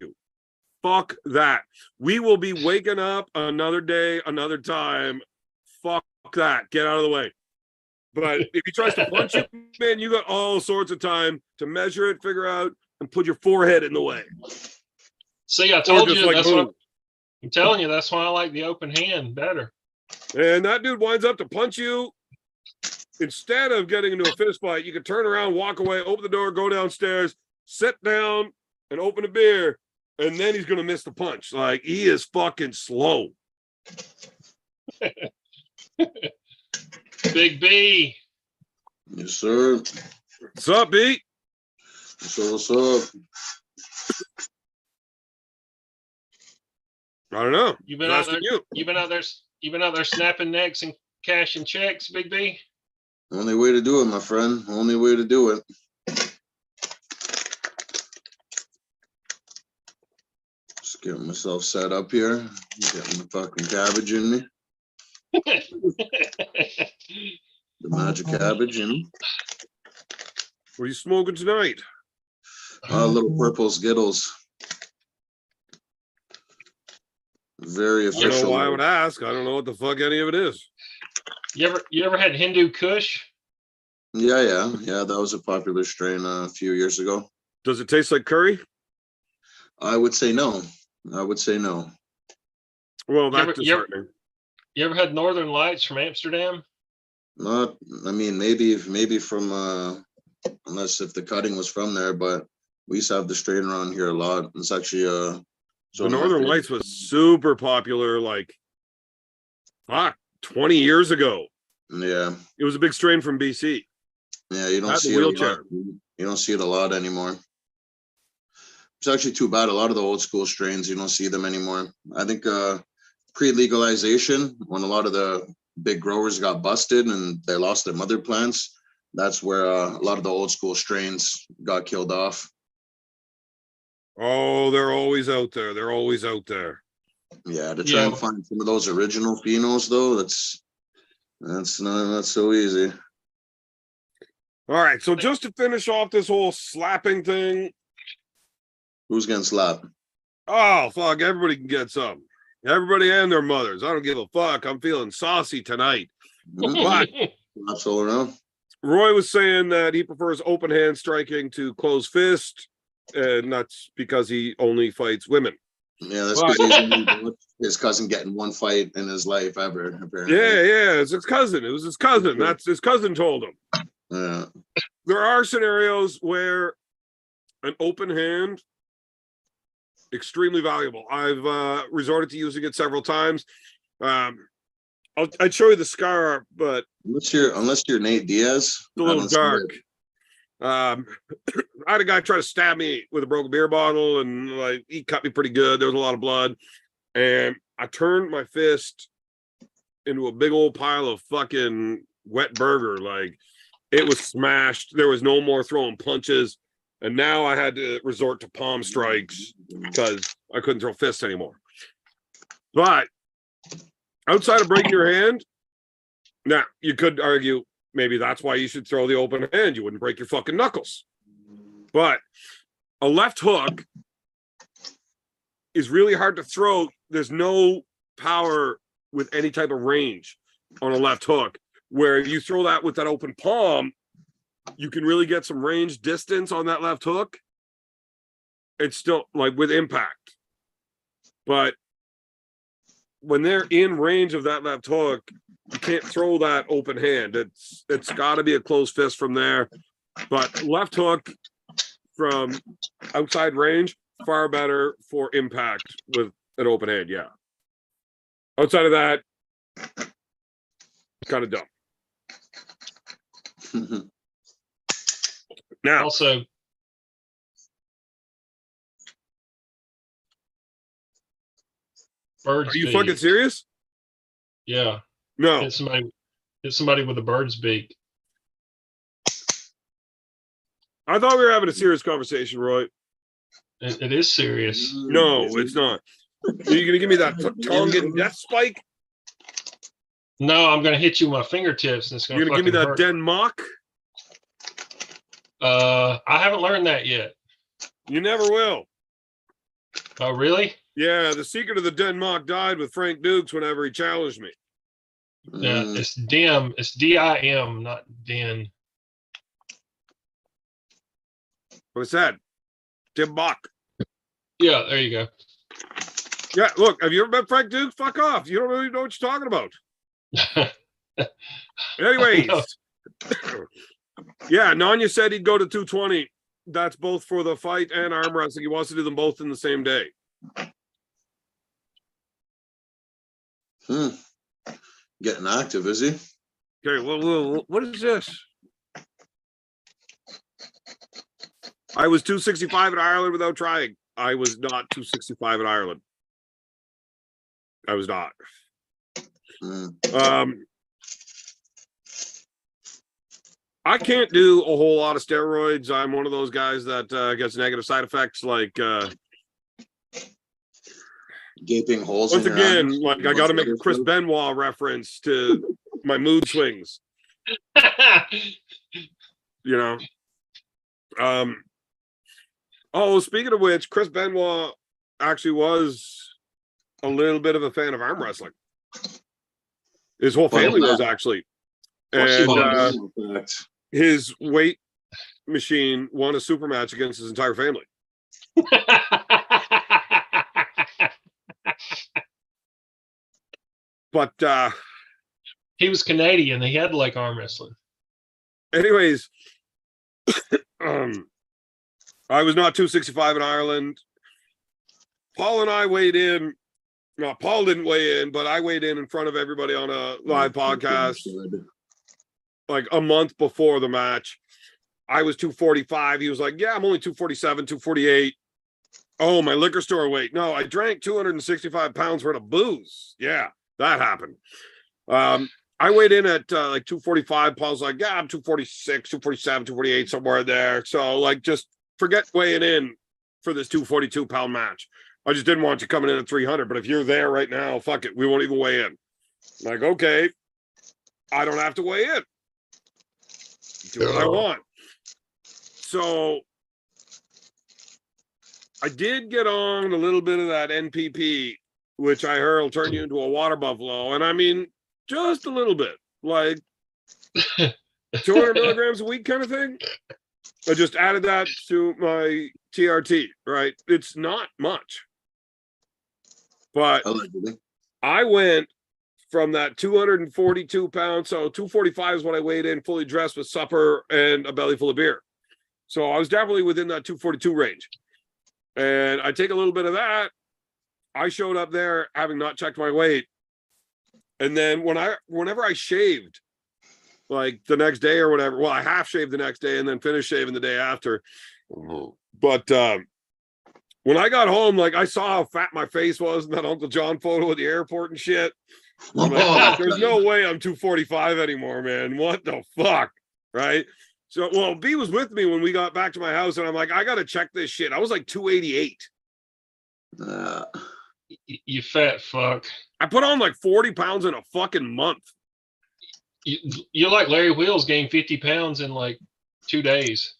Fuck that. We will be waking up another day, another time. Fuck that. Get out of the way. But if he tries to punch you, man, you got all sorts of time to measure it, figure out, and put your forehead in the way. See, I told you, like, that's what I'm telling you. That's why I like the open hand better. And that dude winds up to punch you. Instead of getting into a fist fight, you can turn around, walk away, open the door, go downstairs, sit down, and open a beer, and then he's going to miss the punch. Like, he is fucking slow. Big B. Yes, sir. What's up, B? What's up? I don't know. You've been out there snapping necks and cashing checks, Big B? Only way to do it, my friend. Only way to do it. Just getting myself set up here. Getting the fucking cabbage in me. The magic cabbage, you know. What are you smoking tonight? Little purple Skittles. Very official. I don't know why I would ask. I don't know what the fuck any of it is. You ever had Hindu Kush? Yeah. That was a popular strain a few years ago. Does it taste like curry? I would say no. Well, that's disheartening. You ever had Northern Lights from Amsterdam? Not. I mean, maybe from unless if the cutting was from there, but we used to have the strain around here a lot. It's actually the Northern Lights was super popular like Fuck, 20 years ago. Yeah. It was a big strain from BC. Yeah, you don't Had the see it a lot. wheelchair. You don't see it a lot anymore. It's actually too bad. A lot of the old school strains, you don't see them anymore. I think pre-legalization, when a lot of the big growers got busted and they lost their mother plants, that's where a lot of the old school strains got killed off. Oh, they're always out there. They're always out there. Yeah, to try and find some of those original phenos, though, that's not so easy. All right, so just to finish off this whole slapping thing. Who's getting slapped? Oh, fuck, everybody can get some. Everybody and their mothers. I don't give a fuck. I'm feeling saucy tonight. But Slaps all around. Roy was saying that he prefers open hand striking to closed fist, and that's because he only fights women. Yeah, that's because he's only his cousin getting one fight in his life ever, apparently. Yeah, it's his cousin. It was his cousin. That's his cousin told him. Yeah. There are scenarios where an open hand extremely valuable. I've resorted to using it several times. I'd show you the scar, but unless you're Nate Diaz, it's a little dark. I had a guy try to stab me with a broken beer bottle, and like he cut me pretty good. There was a lot of blood, and I turned my fist into a big old pile of fucking wet burger. Like it was smashed. There was no more throwing punches, and now I had to resort to palm strikes because I couldn't throw fists anymore. But outside of breaking your hand, now you could argue maybe that's why you should throw the open hand. You wouldn't break your fucking knuckles. But a left hook is really hard to throw. There's no power with any type of range on a left hook. Where you throw that with that open palm, you can really get some range distance on that left hook. It's still like with impact. But when they're in range of that left hook, you can't throw that open hand. It's got to be a closed fist from there. But left hook from outside range, far better for impact with an open hand. Yeah. Outside of that, kind of dumb. Now, Also, birds. are you fucking serious? Yeah. No. Hit somebody with a bird's beak. I thought we were having a serious conversation, Roy. It is serious. No, it's not. Are you gonna give me that Tongan death spike? No, I'm gonna hit you with my fingertips, and it's You're gonna give me that hurt. Denmark? I haven't learned that yet. You never will. Oh, really? Yeah, the secret of the Denmark died with Frank Dukes whenever he challenged me. Yeah, it's dim. It's DIM, not Den. What's that? Denmark. Yeah, there you go. Yeah, look, have you ever met Frank Dukes? Fuck off. You don't really know what you're talking about. Anyways. No. Yeah, Nanya said he'd go to 220. That's both for the fight and arm wrestling. He wants to do them both in the same day. Getting active, is he? Okay, well, what is this? I was 265 in Ireland without trying. I was not 265 in Ireland. I was not. I can't do a whole lot of steroids. I'm one of those guys that gets negative side effects, like gaping holes. Once again, like I got to make a Chris Benoit reference to my mood swings. You know. Oh, speaking of which, Chris Benoit actually was a little bit of a fan of arm wrestling. His whole family was actually, and his weight machine won a super match against his entire family. But he was Canadian. He had to like arm wrestling. Anyways, I was not 265 in Ireland. Paul and I weighed in No, Paul didn't weigh in, but I weighed in front of everybody on a live podcast like a month before the match. I was 245. He was like, yeah, I'm only 247, 248. Oh, my liquor store weight. No, I drank 265 pounds worth of booze. Yeah, that happened. I weighed in at like 245. Paul's like, yeah, I'm 246, 247, 248, somewhere there. So like, just forget weighing in for this 242-pound match. I just didn't want you coming in at 300. But if you're there right now, fuck it. We won't even weigh in. Like, okay, I don't have to weigh in. Do what I want. So I did get on a little bit of that NPP, which I heard will turn you into a water buffalo. And I mean, just a little bit, like 200 milligrams a week kind of thing. I just added that to my TRT, right? It's not much. But I went from that 242 pounds, so 245 is what I weighed in, fully dressed with supper and a belly full of beer. So I was definitely within that 242 range. And I take a little bit of that. I showed up there having not checked my weight. And then whenever I shaved, like the next day or whatever, well, I half shaved the next day and then finished shaving the day after. But when I got home, like I saw how fat my face was in that Uncle John photo at the airport and shit. I'm like, there's no way I'm 245 anymore, man. What the fuck? Right? So, well, B was with me when we got back to my house, and I'm like, I got to check this shit. I was like 288. You fat fuck. I put on like 40 pounds in a fucking month. You're like Larry Wheels gained 50 pounds in like 2 days.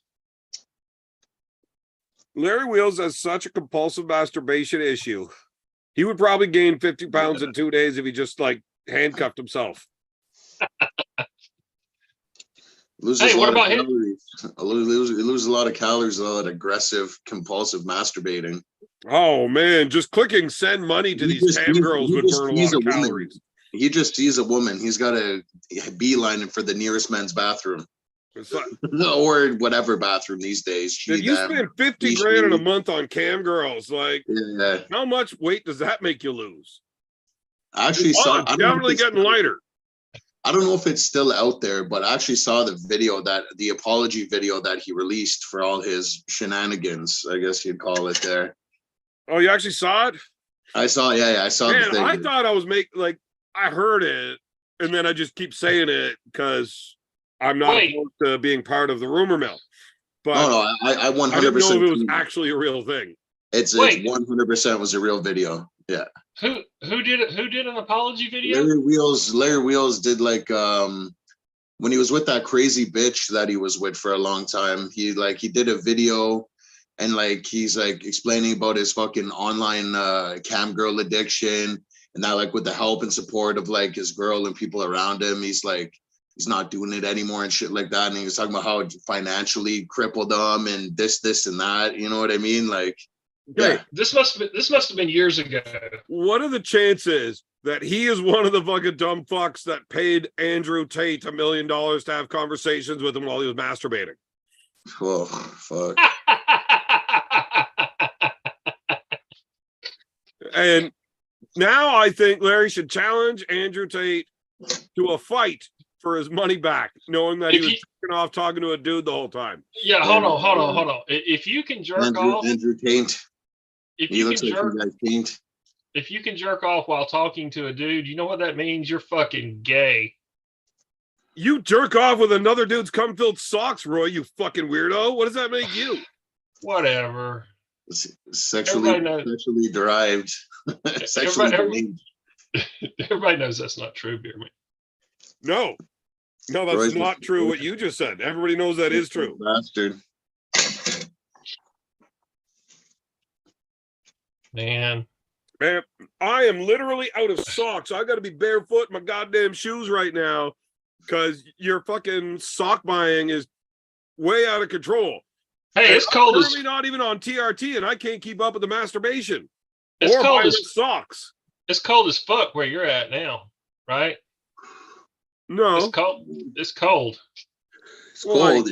Larry Wheels has such a compulsive masturbation issue. He would probably gain 50 pounds in 2 days if he just like handcuffed himself. Hey, what about him? Lose a lot of calories, a lot of aggressive, compulsive masturbating. Oh man, just clicking send money to these cam girls would burn a lot of calories. He just sees a woman. He's got to beeline for the nearest men's bathroom. Or whatever bathroom these days. If you spend 50 grand in a month on cam girls, like how much weight does that make you lose? I actually saw definitely getting lighter. I don't know if it's still out there, but I actually saw the apology video that he released for all his shenanigans, I guess you'd call it there. Oh, you actually saw it? I saw, I saw Man, the thing. I thought I was I heard it, and then I just keep saying it because I'm not opposed to being part of the rumor mill. But I 100%. I didn't know if it was actually a real thing. It's 100% was a real video. Yeah. Who did it? Who did an apology video? Larry Wheels did like when he was with that crazy bitch that he was with for a long time. He did a video and like he's like explaining about his fucking online cam girl addiction and that like with the help and support of like his girl and people around him, he's not doing it anymore and shit like that. And he was talking about how it financially crippled him and this and that. You know what I mean? Like. Okay. Yeah, this must have been years ago. What are the chances that he is one of the fucking dumb fucks that paid Andrew Tate $1 million to have conversations with him while he was masturbating? Oh, fuck. And now I think Larry should challenge Andrew Tate to a fight for his money back, knowing that he was jerking off talking to a dude the whole time. Yeah, hold on. If you can jerk off, Andrew Tate. If you can jerk off while talking to a dude, you know what that means? You're fucking gay. You jerk off with another dude's cum-filled socks, Roy, you fucking weirdo. What does that make you? Whatever. Sexually derived. Everybody knows that's not true, Beer Man. No, that's not true what you just said. Everybody knows that is true. Bastard. Man, I am literally out of socks. I got to be barefoot in my goddamn shoes right now because your fucking sock buying is way out of control. Hey, it's cold as not even on TRT, and I can't keep up with the masturbation. It's cold as socks. It's cold as fuck where you're at now, right? No, it's cold. It's cold. It's cold.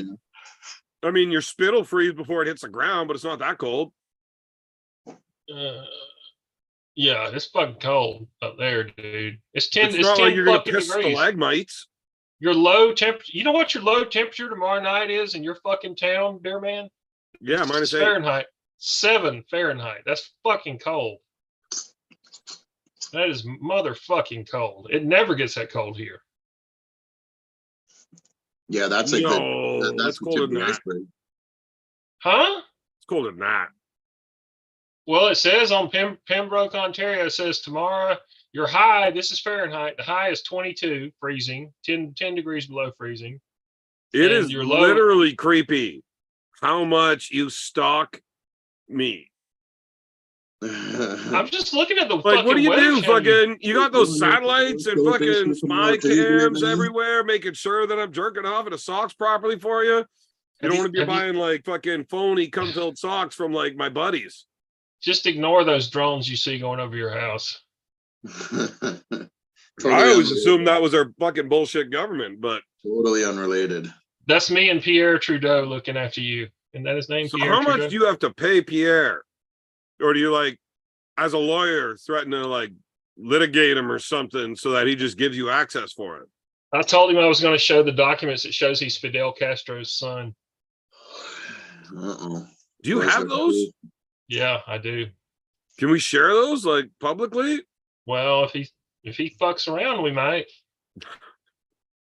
I mean, your spit will freeze before it hits the ground, but it's not that cold. Yeah, it's fucking cold up there, dude. It's 10. It's It's not like 10 you're gonna fucking piss degrees. stalagmites. Your low temperature. You know what your low temperature tomorrow night is in your fucking town, dear man? Yeah, It's -8. Fahrenheit. 7 Fahrenheit. That's fucking cold. That is motherfucking cold. It never gets that cold here. Yeah, that's a good. No, That's it's a colder tip than of that. iceberg. Huh? It's colder than that. Well, it says on Pembroke, Ontario, it says tomorrow your high, this is Fahrenheit, the high is 22 freezing, 10 degrees below freezing. It And is your low, literally creepy how much you stalk me. I'm just looking at the Like, fucking what do you weather do? channel. Fucking, you got those satellites and fucking spy cams everywhere, making sure that I'm jerking off in the socks properly for you. You don't want to be buying like fucking phony cum-filled socks from like my buddies. Just ignore those drones you see going over your house. Totally I always unrelated. assumed that was our fucking bullshit government, but Totally unrelated. That's me and Pierre Trudeau looking after you. And that his name, so Pierre how Trudeau? much do you have to pay Pierre? Or do you like, as a lawyer, threaten to like litigate him or something so that he just gives you access for it? I told him I was going to show the documents that shows he's Fidel Castro's son. Uh-oh. Do you have those? Yeah, I do. Can we share those like publicly? Well, if he fucks around, we might.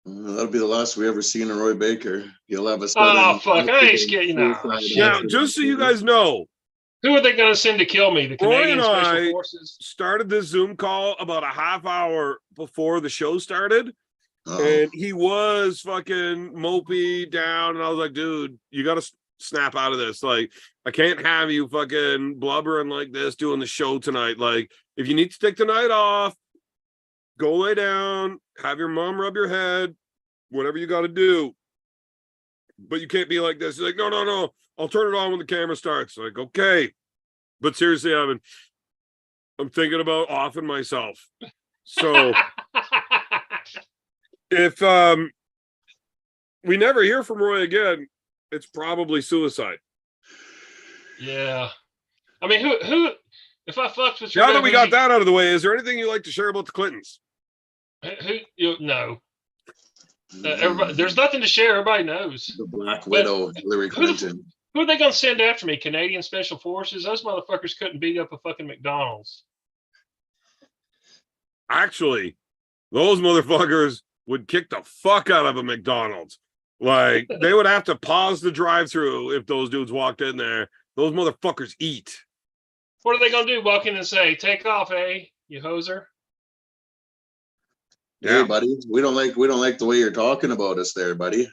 That'll be the last we ever seen of Roy Baker. He'll have us. Oh fuck! I ain't scared. Nah, Now, just so you guys know, who are they going to send to kill me? The Roy Canadian and Special I Forces. started this Zoom call about a half hour before the show started. And he was fucking mopey down. And I was like, dude, you got to snap out of this. Like, I can't have you fucking blubbering like this doing the show tonight. Like, if you need to take the night off, go lay down, have your mom rub your head, whatever you got to do. But you can't be like this. He's like, no. I'll turn it on when the camera starts. Like, okay. But seriously, I'm thinking about offing myself. So if we never hear from Roy again, it's probably suicide. Yeah. I mean, who if I fucked with Now that we got that out of the way, is there anything you'd like to share about the Clintons? No. Everybody, there's nothing to share. Everybody knows. The Black Widow, Hillary Clinton. Who are they going to send after me? Canadian Special Forces? Those motherfuckers couldn't beat up a fucking McDonald's. Actually, those motherfuckers would kick the fuck out of a McDonald's. Like, they would have to pause the drive-thru if those dudes walked in there. Those motherfuckers eat. What are they going to do? Walk in and say, take off, eh, you hoser? Hey, buddy, we don't like the way you're talking about us there, buddy.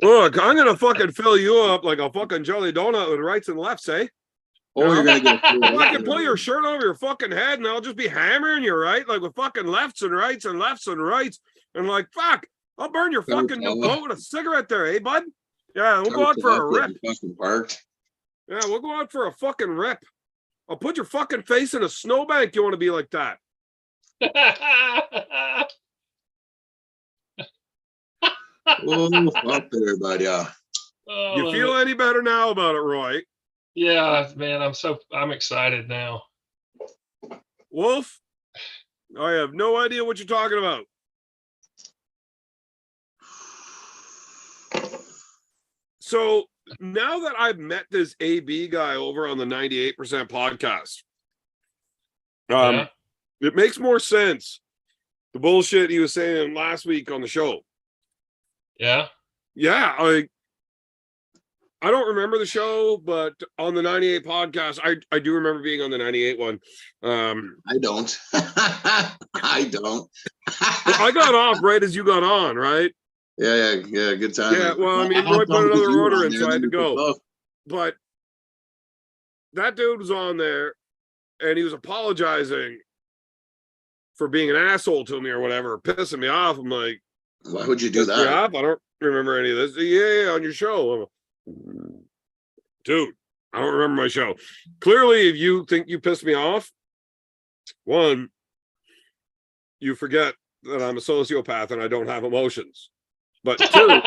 Look, I'm gonna fucking fill you up like a fucking jelly donut with rights and lefts, eh? Oh, you're gonna get fucking pull your shirt over your fucking head, and I'll just be hammering you, right? Like with fucking lefts and rights and lefts and rights, and like fuck, I'll burn your fucking new coat with a cigarette there, eh, bud? Yeah, we'll go out for a rip. Yeah, we'll go out for a fucking rip. I'll put your fucking face in a snowbank. You want to be like that? Oh, fuck there, buddy. Yeah. You feel any better now about it, Roy? Yeah, man, I'm excited now. Wolf, I have no idea what you're talking about. So now that I've met this AB guy over on the 98% podcast, it makes more sense. The bullshit he was saying last week on the show. Yeah. Yeah. I don't remember the show, but on the 98 podcast, I do remember being on the 98 one. I don't. I don't. I got off right as you got on, right? Yeah. Good time. Yeah, well, I mean, Roy put another order in, so I had to go. But that dude was on there, and he was apologizing for being an asshole to me or whatever, pissing me off. I'm like, why would you do that? I don't remember any of this. Yeah, on your show. Dude, I don't remember my show. Clearly, if you think you pissed me off, one, you forget that I'm a sociopath and I don't have emotions. But two,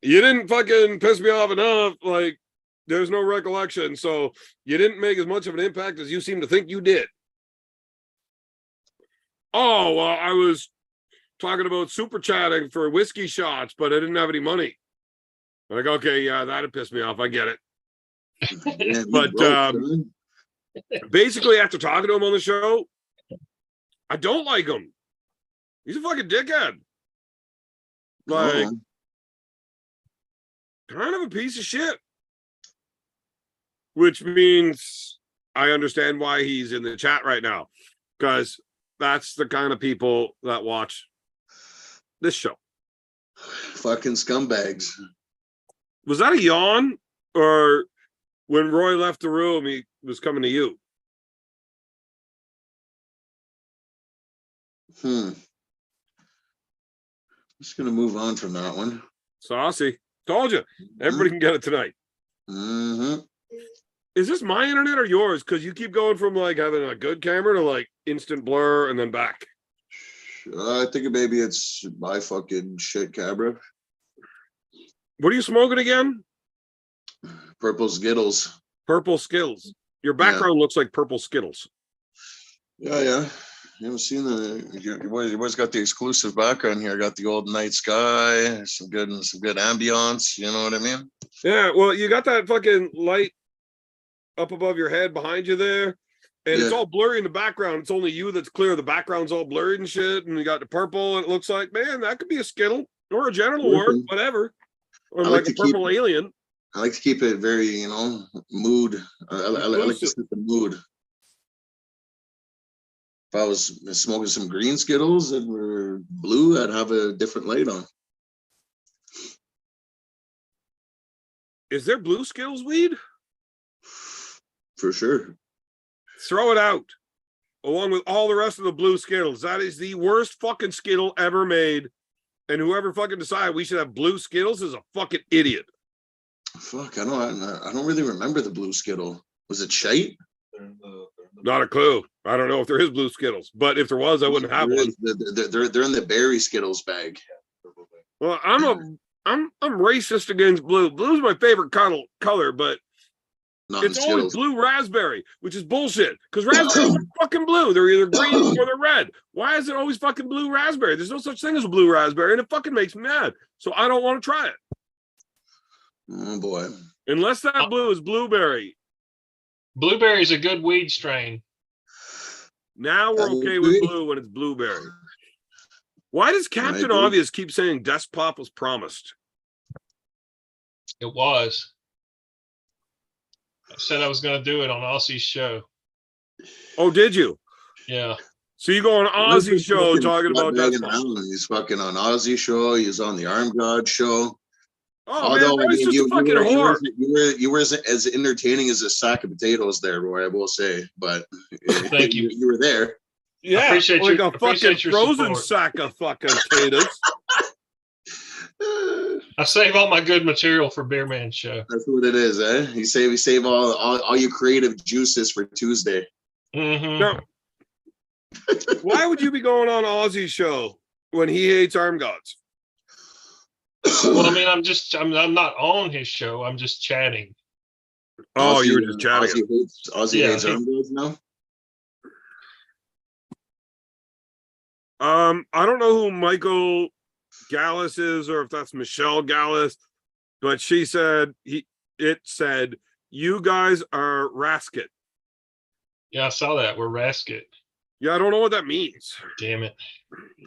you didn't fucking piss me off enough, like, There's no recollection. So you didn't make as much of an impact as you seem to think you did. Oh, well, I was talking about super chatting for whiskey shots, but I didn't have any money. Like, okay, yeah, that'd piss me off. I get it. Yeah, But basically, after talking to him on the show, I don't like him. He's a fucking dickhead. Like, kind of a piece of shit. Which means I understand why he's in the chat right now. Because that's the kind of people that watch this show. Fucking scumbags. Was that a yawn? Or when Roy left the room, he was coming to you? Just gonna move on from that one. Saucy. Told you. Everybody can get it tonight. Is this my internet or yours? Because you keep going from like having a good camera to like instant blur and then back. I think maybe it's my fucking shit camera. What are you smoking again? Purple Skittles. Purple Skittles. Your background looks like purple Skittles. Yeah. You haven't seen you always got the exclusive background here. I got the old night sky, some good ambiance. You know what I mean? Yeah. Well, you got that fucking light up above your head behind you there, and it's all blurry in the background. It's only you that's clear. The background's all blurry and shit, and you got the purple, and it looks like, man, that could be a Skittle or a genital wart, whatever, or like a purple alien. I like to keep it very, mood. I like to set the mood. If I was smoking some green Skittles that were blue, I'd have a different light on. Is there blue Skittles weed? For sure. Throw it out along with all the rest of the blue Skittles. That is the worst fucking Skittle ever made. And whoever fucking decided we should have blue Skittles is a fucking idiot. Fuck, I don't really remember the blue Skittle. Was it shite? Not a clue. I don't know if there is blue Skittles, but if there was, I wouldn't have one. They're in the berry Skittles bag. Well, I'm racist against blue. Blue's my favorite color, but it's always blue raspberry, which is bullshit. Because raspberries are fucking blue. They're either green or they're red. Why is it always fucking blue raspberry? There's no such thing as a blue raspberry, and it fucking makes me mad. So I don't want to try it. Oh boy. Unless that blue is blueberry. Blueberry is a good weed strain. Now we're okay with blue when it's blueberry. Why does Captain Obvious keep saying Desk Pop was promised? It was. I said I was going to do it on Aussie's show. Oh, did you? Yeah. So you go on Aussie's show talking about Desk Pop. He's fucking on Aussie show. He's on the Arm God show. Oh, although, man, Roy's just a fucking whore. You were as entertaining as a sack of potatoes there, Roy, I will say. But thank you. You were there. Yeah, I appreciate like a fucking frozen sack of fucking potatoes. I save all my good material for Beer Man show. That's what it is, eh? You save all your creative juices for Tuesday. Mm-hmm. Now, why would you be going on Aussie's show when he hates Arm Gods? Well, I mean, I'm not on his show. I'm just chatting. Oh, Aussie, you were just chatting. Aussie hates Arm Gods now? I don't know who Michael Gallus is or if that's Michelle Gallus, but she said it said you guys are Rasket. Yeah, I saw that. We're Rasket. Yeah, I don't know what that means. Damn it.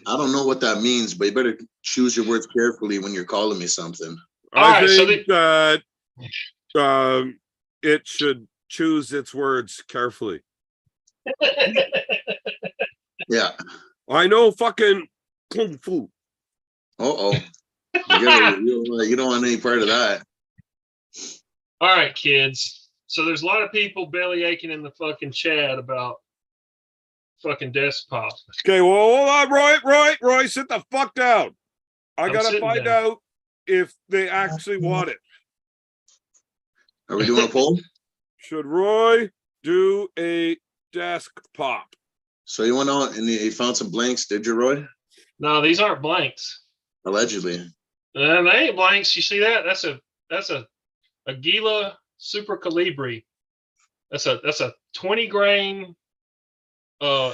I don't know what that means, but you better choose your words carefully when you're calling me something. I think that it should choose its words carefully. Yeah. I know fucking kung fu. You don't want any part of that. All right, kids. So there's a lot of people belly aching in the fucking chat about fucking Desk Pop. Okay, well, hold on, Roy, sit the fuck down. I gotta find out if they actually want it. Are we doing a poll? Should Roy do a Desk Pop? So you went out and you found some blanks, did you, Roy? No, these aren't blanks. Allegedly. They ain't blanks. You see that? That's a Gila Super Calibri. That's a 20 grain.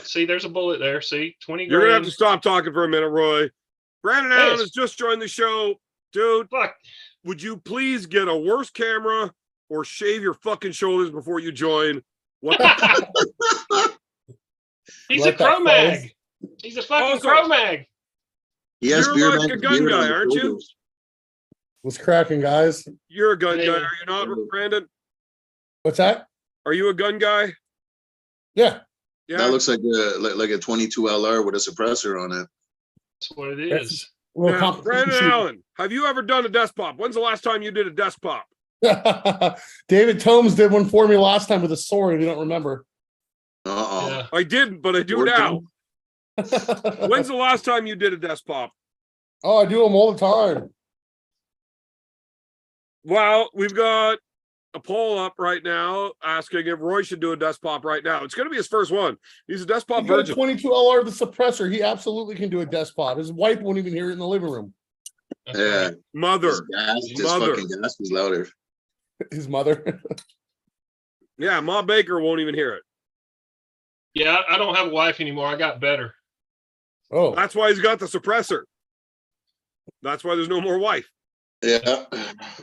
See, there's a bullet there. See, 20 grain. You're gonna have to stop talking for a minute, Roy. Brandon Allen Yes. has just joined the show. Dude, Fuck. would you please get a worse camera or shave your fucking shoulders before you join? What the He's Like a that Cro-Mag. He's a fucking Also- Cro-Mag. He has You're beard like on a his gun beard on guy, his aren't you? shoulders. What's cracking, guys? You're a gun guy, Yeah. are you not, Brandon? What's that? Are you a gun guy? Yeah. Yeah. That looks like a 22 LR with a suppressor on it. That's what it That's- is. Well, Now, Brandon Allen, have you ever done a desk pop? When's the last time you did a desk pop? David Tomes did one for me last time with a sword. If you don't remember. Yeah. I didn't, but I do now. When's the last time you did a desk pop? Oh, I do them all the time. Well, we've got a poll up right now asking if Roy should do a desk pop right now. It's going to be his first one. He's a desk pop He's got a virgin. 22 LR the suppressor. He absolutely can do a desk pop. His wife won't even hear it in the living room. That's Yeah. right. Mother. His Mother. fucking gas was louder. His mother. Yeah, Ma Baker won't even hear it. Yeah, I don't have a wife anymore. I got better. Oh, That's why he's got the suppressor. That's why there's no more wife. Yeah.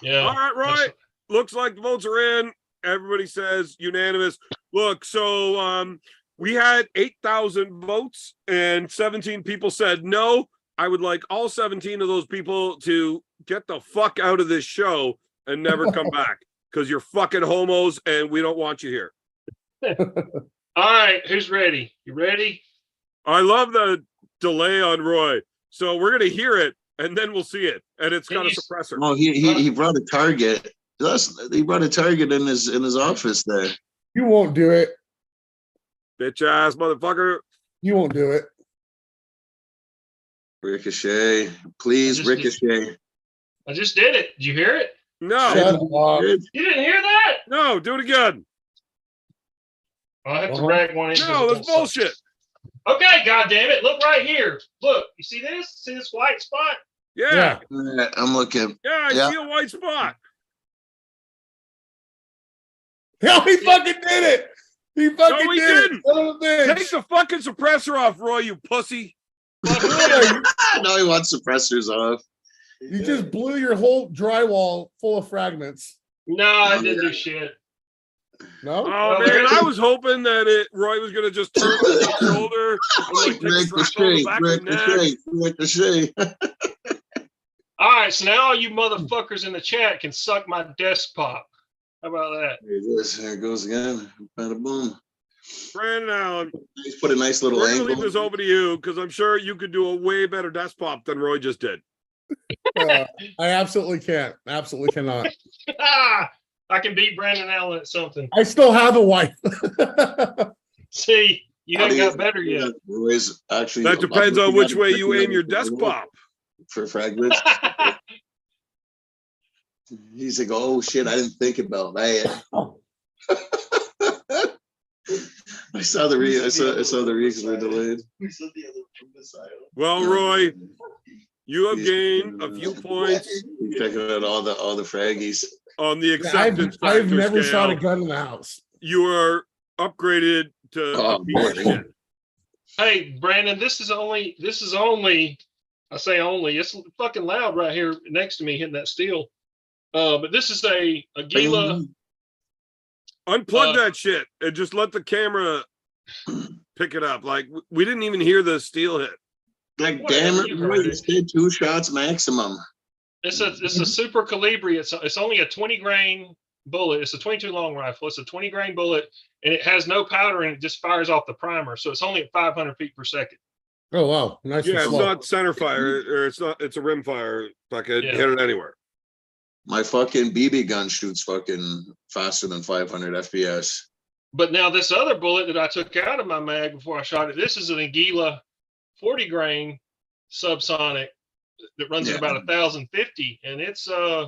Yeah. All right, Roy. That's- Looks like the votes are in. Everybody says unanimous. Look, so we had 8,000 votes and 17 people said no. I would like all 17 of those people to get the fuck out of this show and never come back because you're fucking homos and we don't want you here. All right, who's ready? You ready? I love the delay on Roy. So we're going to hear it and then we'll see it. And it's got a suppressor. Oh, he brought a target. He brought a target in his office there. you won't do it. Bitch ass motherfucker. You won't do it. Ricochet, please, Just- Ricochet. I just did it. Did you hear it? No, Shut up. Good. You didn't hear that? no, do it again. I have to Uh-huh. rag one in. No, that's bullshit. Okay, God damn it. Look right here. Look, you see this? See this white spot? Yeah, Yeah. I'm looking. I Yeah. see a white spot. No, he fucking did it. He fucking No, he did didn't. it. Son of a bitch. Take the fucking suppressor off, Roy, you pussy. Boy, No, he wants suppressors off. you just blew your whole drywall full of fragments. No, I didn't do shit. No? Oh man, I was hoping that Roy was gonna just turn on his shoulder and like take a strap on the back of the neck. Ricochet. All right, so now all you motherfuckers in the chat can suck my desk pop. How about that? There it is. There it goes again. Bada boom. Brandon Allen, He's put a nice little we're gonna leave angle. this over to you because I'm sure you could do a way better desk pop than Roy just did. I absolutely can't. Absolutely cannot. I can beat Brandon Allen at something. I still have a wife. See, you How haven't do you- got better yet. Roy's actually. That depends on which way you aim your desk pop. For fragments. He's like, oh shit, I didn't think about that. I saw the reasons were delayed. Well, Roy, you have gained a few points He's checking out all the fraggies. on the acceptance I've factor never scale. shot a gun in the house. You are upgraded to Oh, a piece of boy. shit. Hey, Brandon, this is only, I say only, it's fucking loud right here next to me hitting that steel. But this is a Gila. Unplug that shit and just let the camera pick it up. Like we didn't even hear the steel hit. Like, Whatever, damn it, you Roy, heard you it. said 2 shots maximum. It's a Super Calibri. It's only a 20 grain bullet. It's a 22 long rifle. It's a 20 grain bullet, and it has no powder, and it just fires off the primer. So it's only at 500 feet per second. Oh wow, nice. Yeah, and it's slow. not center fire or it's a rim fire. Fucking Yeah. hit it anywhere. My fucking BB gun shoots fucking faster than 500 FPS. But now this other bullet that I took out of my mag before I shot it, this is an Anguilla 40 grain subsonic that runs at Yeah. about 1,050, and it's Yeah,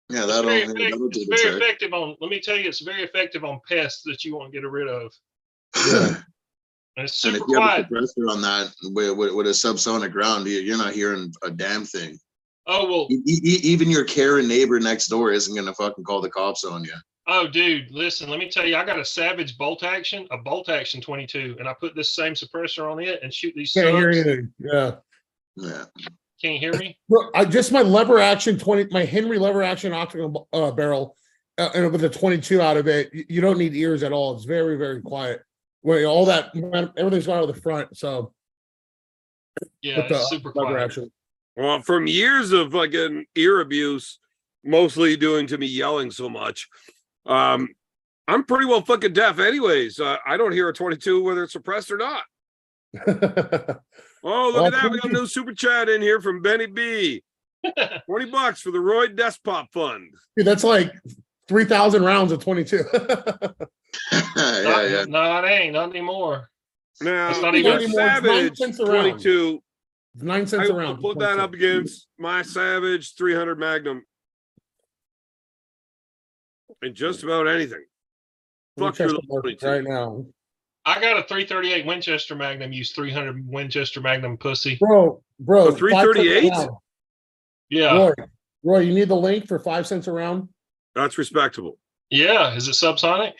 very, that'll effective, do it's the very trick. effective on. Let me tell you, it's very effective on pests that you want to get rid of. Yeah. And it's And super if you have a quiet. suppressor on that with a subsonic round, you're not hearing a damn thing. Oh well, Even your Karen neighbor next door isn't gonna fucking call the cops on you. Oh, dude, listen, let me tell you, I got a Savage bolt action 22, and I put this same suppressor on it and shoot these Can't hear subs. anything. Yeah. Yeah. Can you hear me? Bro, I just my lever action 20, my Henry lever action octagon barrel, and with a 22 out of it, you don't need ears at all. It's very, very quiet. Where all that everything's going out of the front. So Yeah, with the it's super lever quiet. action. Well, from years of fucking ear abuse, mostly doing to me yelling so much, I'm pretty well fucking deaf anyways. I don't hear a 22 whether it's suppressed or not. Oh, look at that. We got a new super chat in here from Benny B. $20 for the Roy Despop Fund. Dude, that's like 3,000 rounds of 22. Yeah. No, it ain't. Not anymore. Now, It's not the even anymore. It's 9 Savage cents a round. 22, 9 cents I a will round. put that up against my Savage 300 Magnum and just about anything. Fuck your little 22. Right now. I got a 338 Winchester Magnum, use 300 Winchester Magnum pussy. Bro, A 338? Yeah. Roy, you need the link for 5 cents a round? That's respectable. Yeah. Is it subsonic?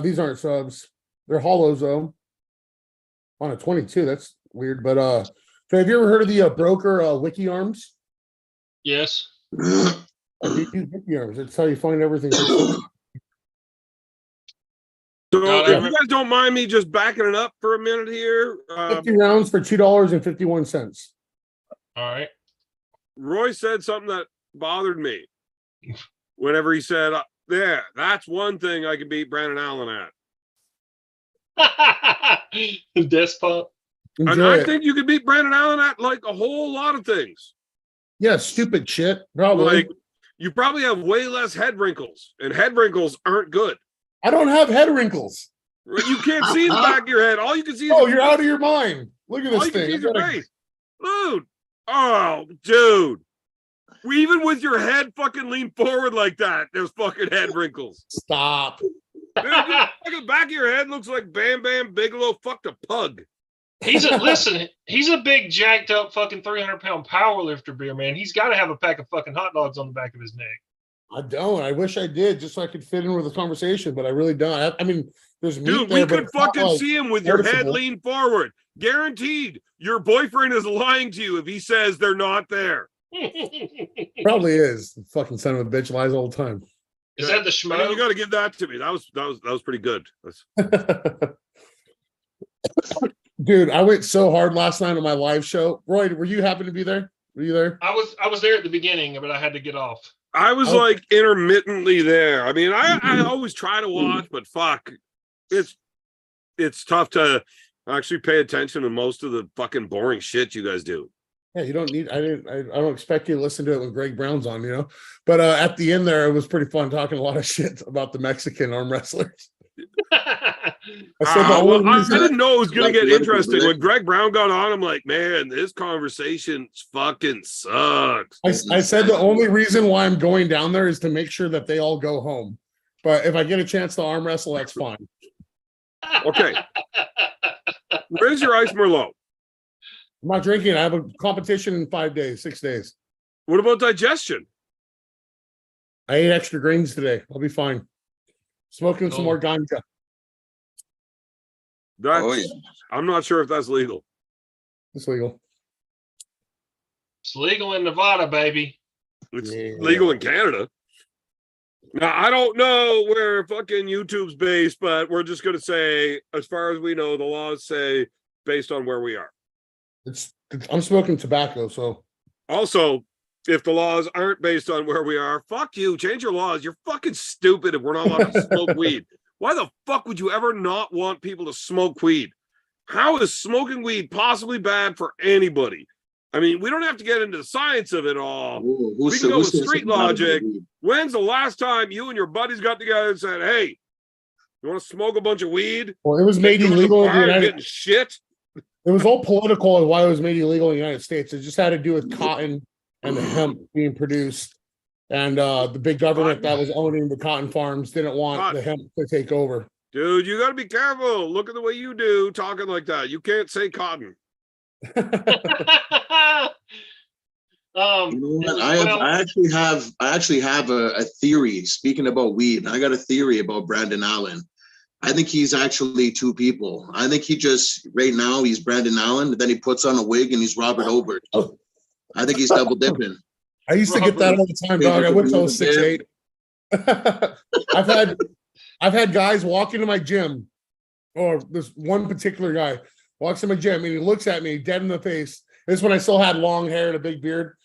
These aren't subs. They're hollows though. On a 22, that's weird. But so have you ever heard of the broker Wiki Arms? Yes. Use Wiki Arms. That's how you find everything. So No, if you guys don't mind me just backing it up for a minute here, 50 rounds for $2.51. All right. Roy said something that bothered me whenever he said, there, that's one thing I can beat Brandon Allen at. Despot. And Enjoy I it. think you could beat Brandon Allen at like a whole lot of things. Yeah, stupid shit. Probably. Like, you probably have way less head wrinkles, and head wrinkles aren't good. I don't have head wrinkles. You can't see the back of your head. All you can see is Oh, you're out of your mind. Look at all this you can thing. see is your face. Dude. Oh, dude. Even with your head fucking leaned forward like that, there's fucking head wrinkles. Stop. Dude, the back of your head looks like Bam Bam Bigelow fucked a pug. He's a big jacked up fucking 300-pound power lifter beer, man. He's got to have a pack of fucking hot dogs on the back of his neck. I don't. I wish I did just so I could fit in with the conversation, but I really don't. I mean, there's meat Dude, there, we but could it's not, fucking like, see him with your head noticeable. leaned forward. Guaranteed. Your boyfriend is lying to you if he says they're not there. Probably is. Fucking son of a bitch lies all the time. Is that the I mean, schmo? you got to give that to me. That was pretty good. Dude, I went so hard last night on my live show. Roy, were you happen to be there? Were you there? I was there at the beginning, but I had to get off. I was Oh. like intermittently there. I mean, I always try to watch, but fuck, it's tough to actually pay attention to most of the fucking boring shit you guys do. Yeah, you don't need. I don't expect you to listen to it when Greg Brown's on, you know. But at the end there, it was pretty fun talking a lot of shit about the Mexican arm wrestlers. I said the Well, only I reason- didn't know it was gonna Like, get let it interesting. be. When Greg Brown got on, I'm like, man, this conversation fucking sucks. I said the only reason why I'm going down there is to make sure that they all go home. But if I get a chance to arm wrestle, that's fine. Okay, where's your ice Merlot? I'm not drinking. I have a competition in 5 days, 6 days. What about digestion? I ate extra greens today. I'll be fine. Smoking some Oh. more ganja. That's, Oh, yeah. I'm not sure if that's legal. It's legal. It's legal in Nevada, baby. It's Yeah. legal in Canada. Now, I don't know where fucking YouTube's based, but we're just going to say, as far as we know, the laws say based on where we are. I'm smoking tobacco, so Also, if the laws aren't based on where we are, fuck you. Change your laws. You're fucking stupid if we're not allowed to smoke weed. Why the fuck would you ever not want people to smoke weed? How is smoking weed possibly bad for anybody? I mean, we don't have to get into the science of it all. We can go with street logic. When's the last time you and your buddies got together and said, hey, you want to smoke a bunch of weed? well, it was made Go to the illegal in the bar and United getting shit? It was all political and why it was made illegal in the United States. It just had to do with cotton and the hemp being produced. And the big government that was owning the cotton farms didn't want the hemp to take over. Dude, you got to be careful. Look at the way you do talking like that. You can't say cotton. You know what? Well, I actually have a theory. Speaking about weed, I got a theory about Brandon Allen. I think he's actually two people. I think he just right now he's Brandon Allen, and then he puts on a wig and he's Robert Obert. I think he's double dipping. I used to get that all the time, dog. I went till I was 6'8". I've had guys walk into my gym, or this one particular guy walks in my gym and he looks at me dead in the face. This is when I still had long hair and a big beard.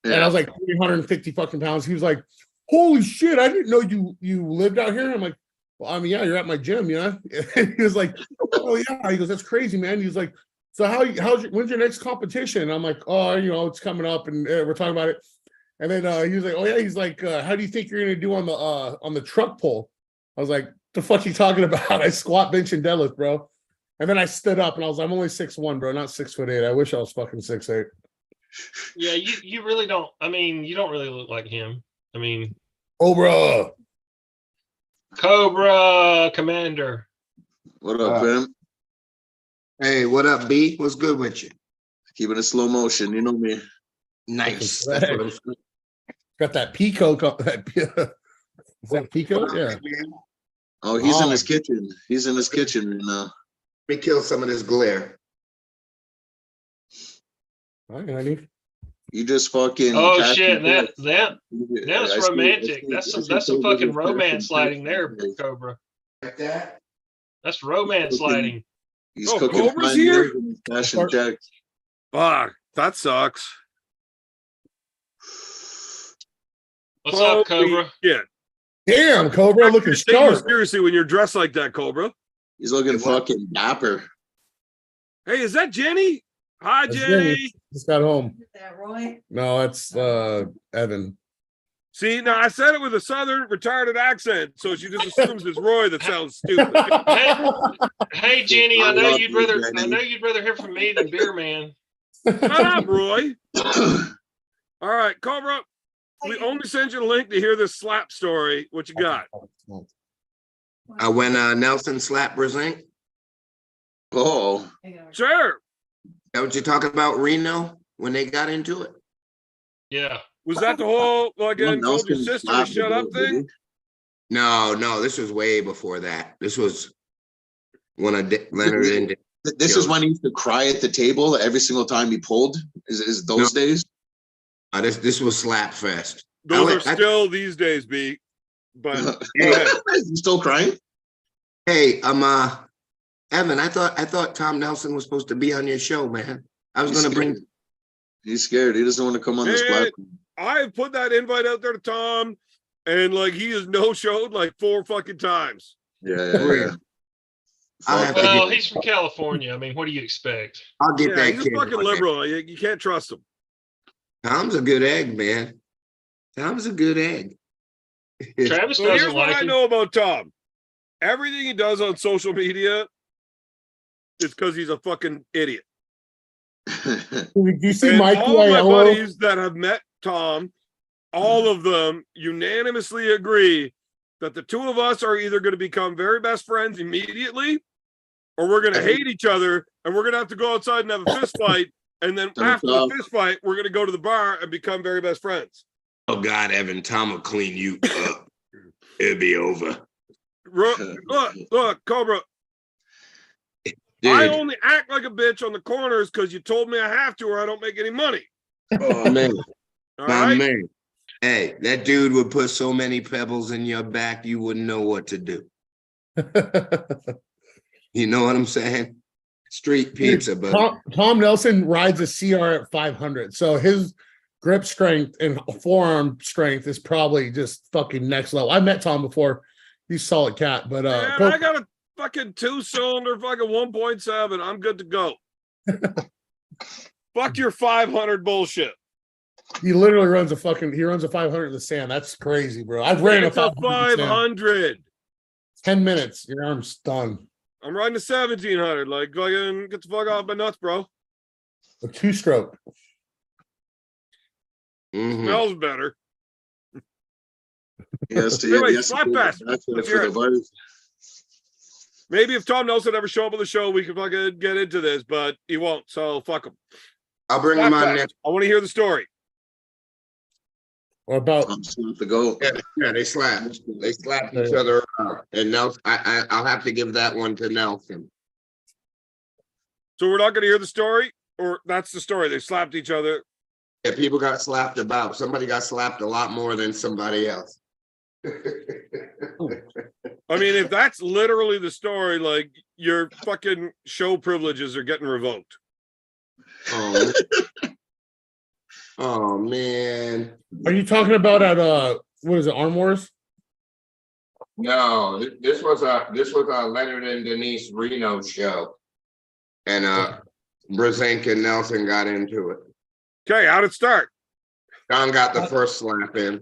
Yeah. And I was like 350 fucking pounds. He was like, "Holy shit, I didn't know you lived out here." And I'm like, "Well, I mean, yeah, you're at my gym, yeah." And he was like, "Oh yeah." He goes, "That's crazy, man." He's like, "So when's your next competition?" And I'm like, "Oh, it's coming up," and we're talking about it. And then he was like, "Oh yeah." He's like, "How do you think you're gonna do on the truck pull?" I was like, "The fuck you talking about?" I squat, bench, and deadlift, bro. And then I stood up and I was, I'm only 6'1", bro, not 6'8". I wish I was fucking 6'8". yeah, you really don't. I mean, you don't really look like him. I mean, Cobra Commander. What up, Pim? Hey, what up, B? What's good with you? Keeping it slow motion. You know me. Nice. That's what I'm saying. got that Pico. Is that Pico? Yeah. Oh, he's in his kitchen. He's in his kitchen right now. Let me kill some of this glare. All right, honey. You just fucking. Oh shit! That's I romantic. That's some fucking romance lighting there, Cobra. Like that? That's romance lighting. He's Oh, cooking Cobra's fine here? meals and he's cashing checks. Fuck, that sucks. What's up, Holy Cobra? shit. Damn, Cobra looking Take you sharp. seriously when you're dressed like that, Cobra. He's looking Hey, what? fucking dapper. Hey, is that Jenny? Hi, That's Jenny. Jenny. Just got home. Is that Roy? No, it's Evan. See, now I said it with a southern retarded accent, so she just assumes it's Roy that sounds stupid. Hey, Jenny, I know love you'd you, rather. Jenny. I know you'd rather hear from me than Beer Man. Shut up, Roy. All right, Cobra. We only sent you a link to hear this slap story. What you got? When Nelson slapped Brezink? Oh, Sure. That what you talking about, Reno? When they got into it? Yeah. Was that the whole again? Told your Nelson sister to slapped shut the up ball, thing? No, this was way before that. This was when Leonard and this is when he used to cry at the table every single time he pulled. Is those days? this was slap fest. Those are still these days, B. But go ahead. You still crying? Hey, Evan, I thought Tom Nelson was supposed to be on your show, man. I was gonna bring. He's scared. He doesn't want to come on this Man, platform. I've put that invite out there to Tom, and like he has no showed like 4 fucking times. Yeah. I'll have to Well, get, he's from California. I mean, what do you expect? I'll get Yeah, that he's kid. a fucking on there. liberal. You can't trust him. Tom's a good egg, man. Tom's a good egg. Travis So here's doesn't what like I him. know about Tom. Everything he does on social media is because he's a fucking idiot. Do you see And Mikey all of my Aiello? buddies that have met Tom, all of them unanimously agree that the two of us are either going to become very best friends immediately, or we're going to hate each other, and we're going to have to go outside and have a fist fight. And then after the fist fight, we're going to go to the bar and become very best friends. Oh God, Evan, Tom will clean you up. It'll be over. Look, Cobra. Dude, I only act like a bitch on the corners because you told me I have to, or I don't make any money. oh man, All my right. man. Hey, that dude would put so many pebbles in your back, you wouldn't know what to do. You know what I'm saying? Street pizza, but Tom Nelson rides a CR at 500, so his grip strength and forearm strength is probably just fucking next level. I met Tom before; he's a solid cat. But Man, I got a fucking 2-cylinder, fucking 1.7. I'm good to go. Fuck your 500 bullshit. he literally runs a 500 in the sand. That's crazy, bro. I've ran It's a a 500. 500. 10 minutes, your arm's done. I'm riding a 1700. Like, fucking get the fuck off my nuts, bro. A 2-stroke. Mhm. Smells better. Yes, Anyway, yes, slap fest. Let's for hear the it. virus. Maybe if Tom Nelson ever show up on the show, we can fucking get into this, but he won't. So fuck him. I'll bring him on next. I want to hear the story. Or about The goat. Yeah, they slapped each other around. And Nelson, I'll have to give that one to Nelson. So we're not going to hear the story, or that's the story. They slapped each other. Yeah, people got slapped about. Somebody got slapped a lot more than somebody else. I mean, if that's literally the story, like your fucking show privileges are getting revoked. Oh, oh man. are you talking about at what is it, Arm Wars? No, this was a Leonard and Denise Reno show. And Brzenk and Nelson got into it. Okay, how'd it start? John got the first slap in.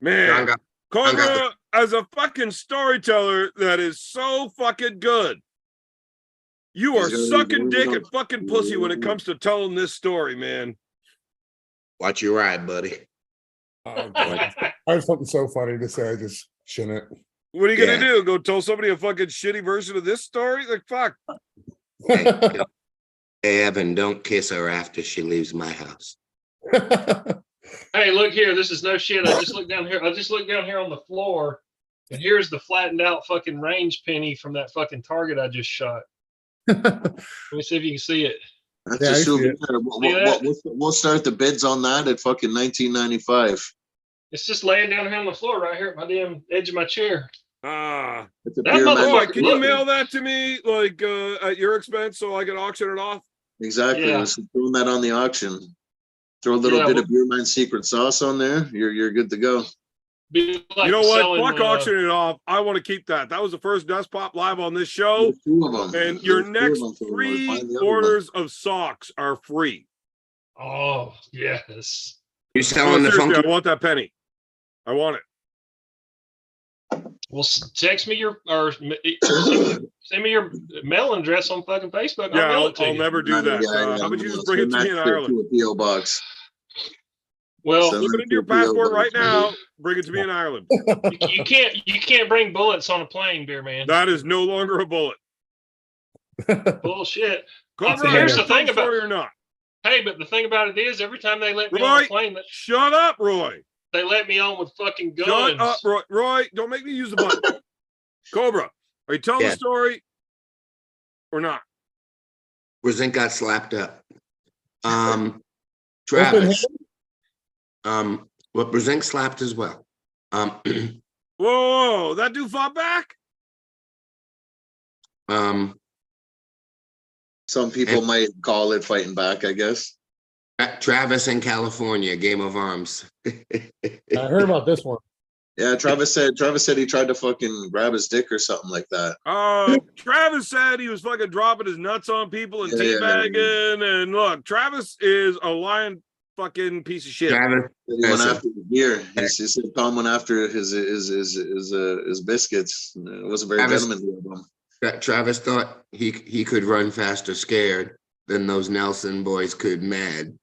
Man, John got Cobra as a fucking storyteller that is so fucking good. You are sucking dick and fucking pussy when it comes to telling this story, man. Watch your ride, buddy. Oh, God. I have something so funny to say. I just shouldn't. What are you gonna do? Go tell somebody a fucking shitty version of this story? Like, fuck. Hey, Evan, don't kiss her after she leaves my house. Hey, look here. This is no shit. I just looked down here. I just looked down here on the floor, and here's the flattened out fucking range penny from that fucking target I just shot. Let me see if you can see it. That's Yeah, I a see souvenir. it. We'll start the bids on that at fucking 1995. It's just laying down here on the floor right here at my damn edge of my chair. It's a That beer motherfucker- man. Can you mail that to me, like, at your expense so I can auction it off? Exactly. Yeah. So throwing that on the auction. Throw a little Yeah, bit well- of beer man secret sauce on there. You're good to go. Be like You know what? selling, Fuck auctioning it off. I want to keep that. That was the first Dust Pop live on this show. There's two of them. And your There's two of next them, so 3 find the other one. orders of socks are free. Oh, yes. You No, selling the seriously, funky? I want that penny. I want it. Well, text me your or send me your mail address on fucking Facebook. Yeah, I'll mail it to I'll you. never do that. How about you just bring it to me in Ireland? To a PO box. Well, Send Slip it that into your to a PO passport box. right now. Bring it to me in Ireland. you can't bring bullets on a plane, beer man. That is no longer a bullet. Bullshit. Cobra, Here's are the thing you about- story or not? Hey, but the thing about it is, every time they let me on Roy, a plane, shut up, Roy. they let me on with fucking guns. Shut up, Roy. Roy, don't make me use the button. Cobra, are you telling Yeah. the story or not? Brzenk got slapped up. Open Travis. Well, Brzenk slapped as well. Whoa, that dude fought back? Some people might call it fighting back, I guess. Travis in California, Game of Arms. I heard about this one. Yeah, Travis said he tried to fucking grab his dick or something like that. Travis said he was fucking dropping his nuts on people and Yeah, yeah, teabagging. And look, Travis is a lying fucking piece of shit. Travis, He went Listen. after his beer. He said Tom went after his biscuits. It wasn't very Travis- gentlemanly of him. Travis thought he could run faster scared than those Nelson boys could mad.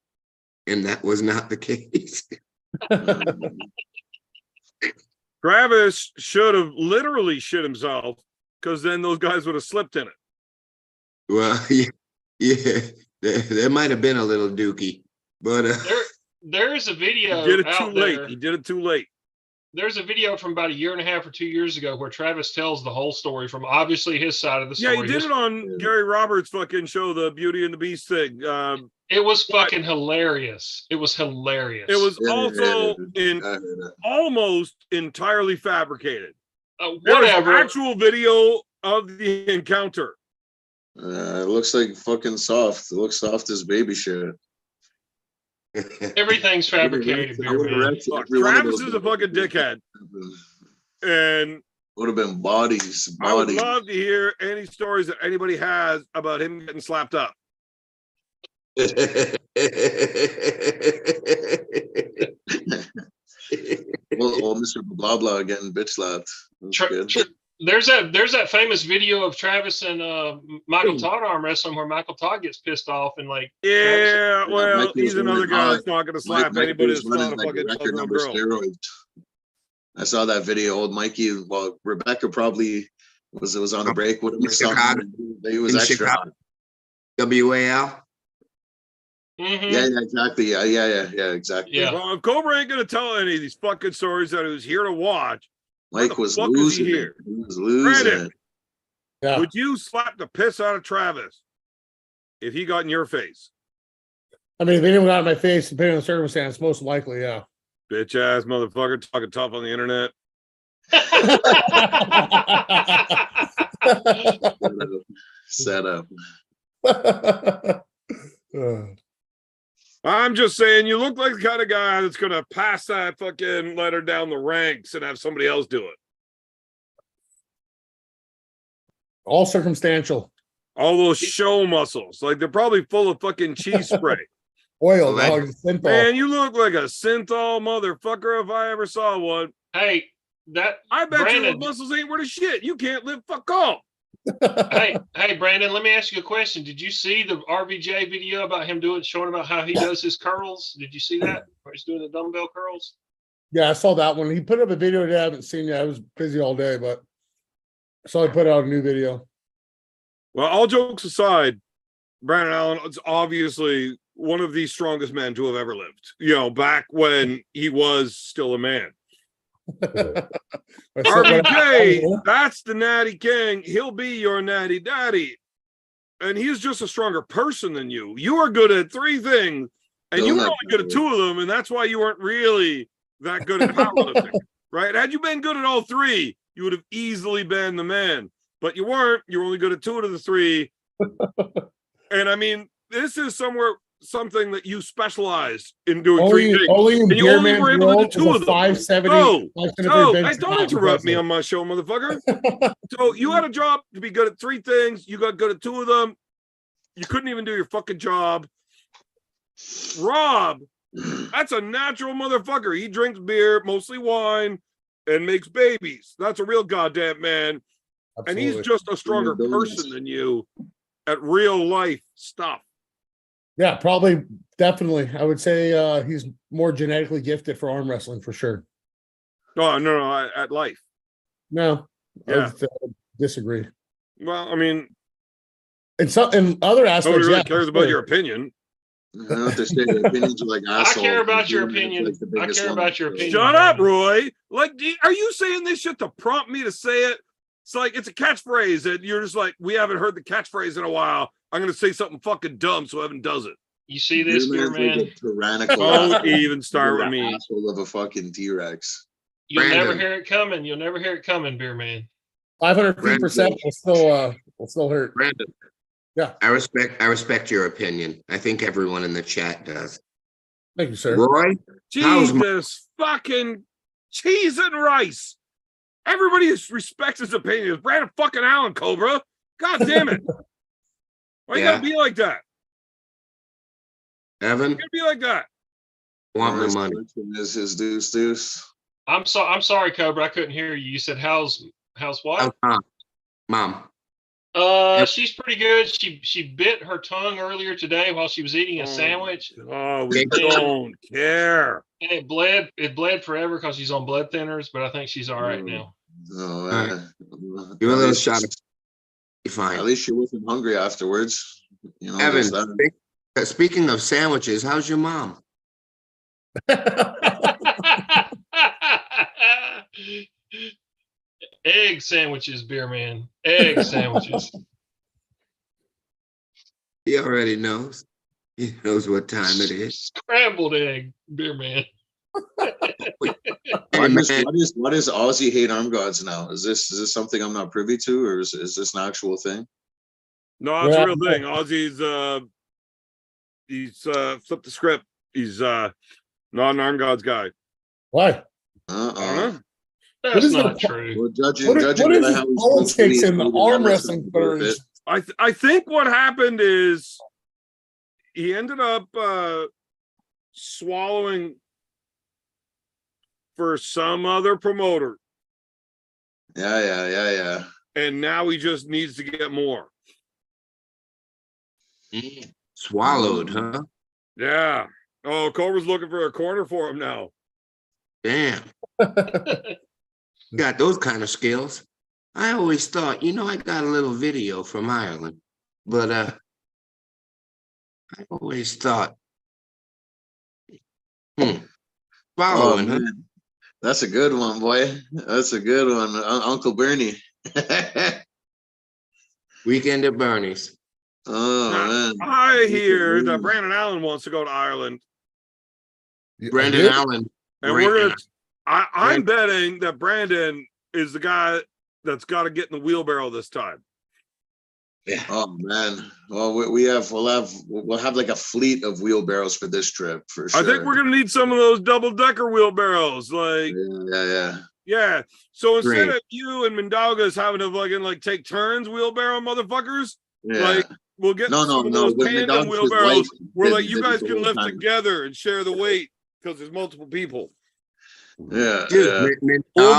And that was not the case. Travis should have literally shit himself because then those guys would have slipped in it. Well, yeah, there might have been a little dookie, but There is a video He did it too out late. there. He did it too late. There's a video from about 1.5 years or 2 years ago where Travis tells the whole story from obviously his side of the Yeah, story. he did it on Gary Roberts' fucking show, The Beauty and the Beast thing. It was fucking hilarious. It was hilarious. It was Yeah, also in I heard that. almost entirely fabricated. There was whatever. actual video of the encounter. It looks like fucking soft. It looks soft as baby shit. Everything's fabricated, I would've beer man. wrecked Look, every one of Travis those is a fucking dickhead, and Would have been bodies. I would Bodies. love to hear any stories that anybody has about him getting slapped up. Well, Mr. Blah Blah getting bitch slapped. That's good. There's that famous video of Travis and Michael Todd arm wrestling where Michael Todd gets pissed off and like Yeah, well, Mike was he's another running guy high. that's not going to slap Mike anybody was that's not a running like fucking record little number girl. steroids. I saw that video. Old Mikey, well, Rebecca probably was on the break with him or Chicago. something. He was In extra Chicago. hot. WAL. Mhm. Yeah, exactly. Yeah, exactly. Yeah. Well, if Cobra ain't gonna tell any of these fucking stories that he was here to watch, why Mike the was fuck is he losing here? it. He was losing Brandon, it. Yeah. would you slap the piss out of Travis if he got in your face? I mean, if anyone got in my face, depending on the circumstance, most likely, yeah. Bitch ass motherfucker talking tough on the internet. Set up. I'm just saying, you look like the kind of guy that's gonna pass that fucking letter down the ranks and have somebody else do it. All circumstantial. All those show muscles, like they're probably full of fucking cheese spray. Oil, Well, dog. Synthol. Man, you look like a synthol motherfucker if I ever saw one. Hey, that I bet you Brandon, those muscles ain't worth a shit. You can't live fuck off. hey, Brandon, let me ask you a question. Did you see the RVJ video about him showing about how he does his curls? Did you see that? Where he's doing the dumbbell curls? Yeah, I saw that one. He put up a video that I haven't seen yet. I was busy all day, but so I put out a new video. Well, all jokes aside, Brandon Allen is obviously one of the strongest men to have ever lived. You know, back when he was still a man. RVJ, that's the natty king. He'll be your natty daddy. And he's just a stronger person than you. You are good at 3 things, and you were only good at 2 of them, and that's why you weren't really that good at powerlifting. Right? Had you been good at all 3, you would have easily been the man. But you weren't. You were only good at 2 of the 3. And I mean, this is something that you specialized in doing 3 things. Only in and you only were able to do 2 of them. 570. Hey, don't interrupt me on my show, motherfucker. So you had a job to be good at 3 things. You got good at 2 of them. You couldn't even do your fucking job. Rob, that's a natural motherfucker. He drinks beer, mostly wine, and makes babies. That's a real goddamn man. Absolutely. And he's just a stronger person than you at real life stuff. Yeah, probably, definitely. I would say he's more genetically gifted for arm wrestling for sure. Oh, no, at life. No, Yeah. I would disagree. Well, I mean, In other aspects, nobody really yeah, cares about your opinion. I don't understand. Your opinions are like I assholes. care about your You're opinion. like the I biggest care one. about your opinion. Shut up, Roy. Like, are you saying this shit to prompt me to say it? It's like, it's a catchphrase, and you're just like, we haven't heard the catchphrase in a while. I'm going to say something fucking dumb so Evan does it. You see this, Beer Man? Like a tyrannical. Don't even start with me. Asshole of a fucking T-Rex. You'll never Brandon. hear it coming. You'll never hear it coming, Beer Man. 500 feet per second will still hurt. Brandon. Yeah. I respect your opinion. I think everyone in the chat does. Thank you, sir. Roy, how's Jesus fucking cheese and rice. Everybody respects his opinion. It's Brandon fucking Allen, Cobra. God damn it. Why you gotta be like that? Evan? You gotta be like that. Want my money? Is his deuce. I'm sorry, Cobra. I couldn't hear you. You said how's what? Mom. She's pretty good. She bit her tongue earlier today while she was eating a sandwich. Oh, we don't care. And it bled forever because she's on blood thinners, but I think she's all right now. No, Give a little shot. You're fine. At least she wasn't hungry afterwards. You know, Evan, there's that. speaking of sandwiches, how's your mom? Egg sandwiches, Beer Man. Egg sandwiches. He already knows. He knows what time it is. Scrambled egg, Beer Man. Hey, man, What is Aussie hate arm gods now? Is this something I'm not privy to, or is this an actual thing? No, it's a real thing. Ozzy's he's flipped the script. He's not an arm gods guy. Why? That's not true. Well, judging What is by how he's politics in the moving arm on, wrestling that's federation? I think what happened is he ended up swallowing for some other promoter, Yeah. and now he just needs to get more. swallowed, huh? Yeah. Oh, Cobra's looking for a corner for him now. Damn. Got those kind of skills. I always thought, I got a little video from Ireland, but I always thought Following, huh? man. That's a good one, boy. That's a good one. Uncle Bernie. Weekend at Bernie's. Oh, Now, man. I hear that Brandon Allen wants to go to Ireland. Brandon Allen. And we're gonna I'm betting that Brandon is the guy that's got to get in the wheelbarrow this time. Yeah. Oh man. Well, we'll have like a fleet of wheelbarrows for this trip for sure. I think we're gonna need some of those double-decker wheelbarrows. Like, yeah. So instead Great. of you and Mindaugas having to like take turns wheelbarrow motherfuckers, Yeah. like we'll get some of those When tandem Madonna's wheelbarrows wife where did- like you did guys the can whole lift time. together and share the weight because there's multiple people. Yeah. Dude, yeah.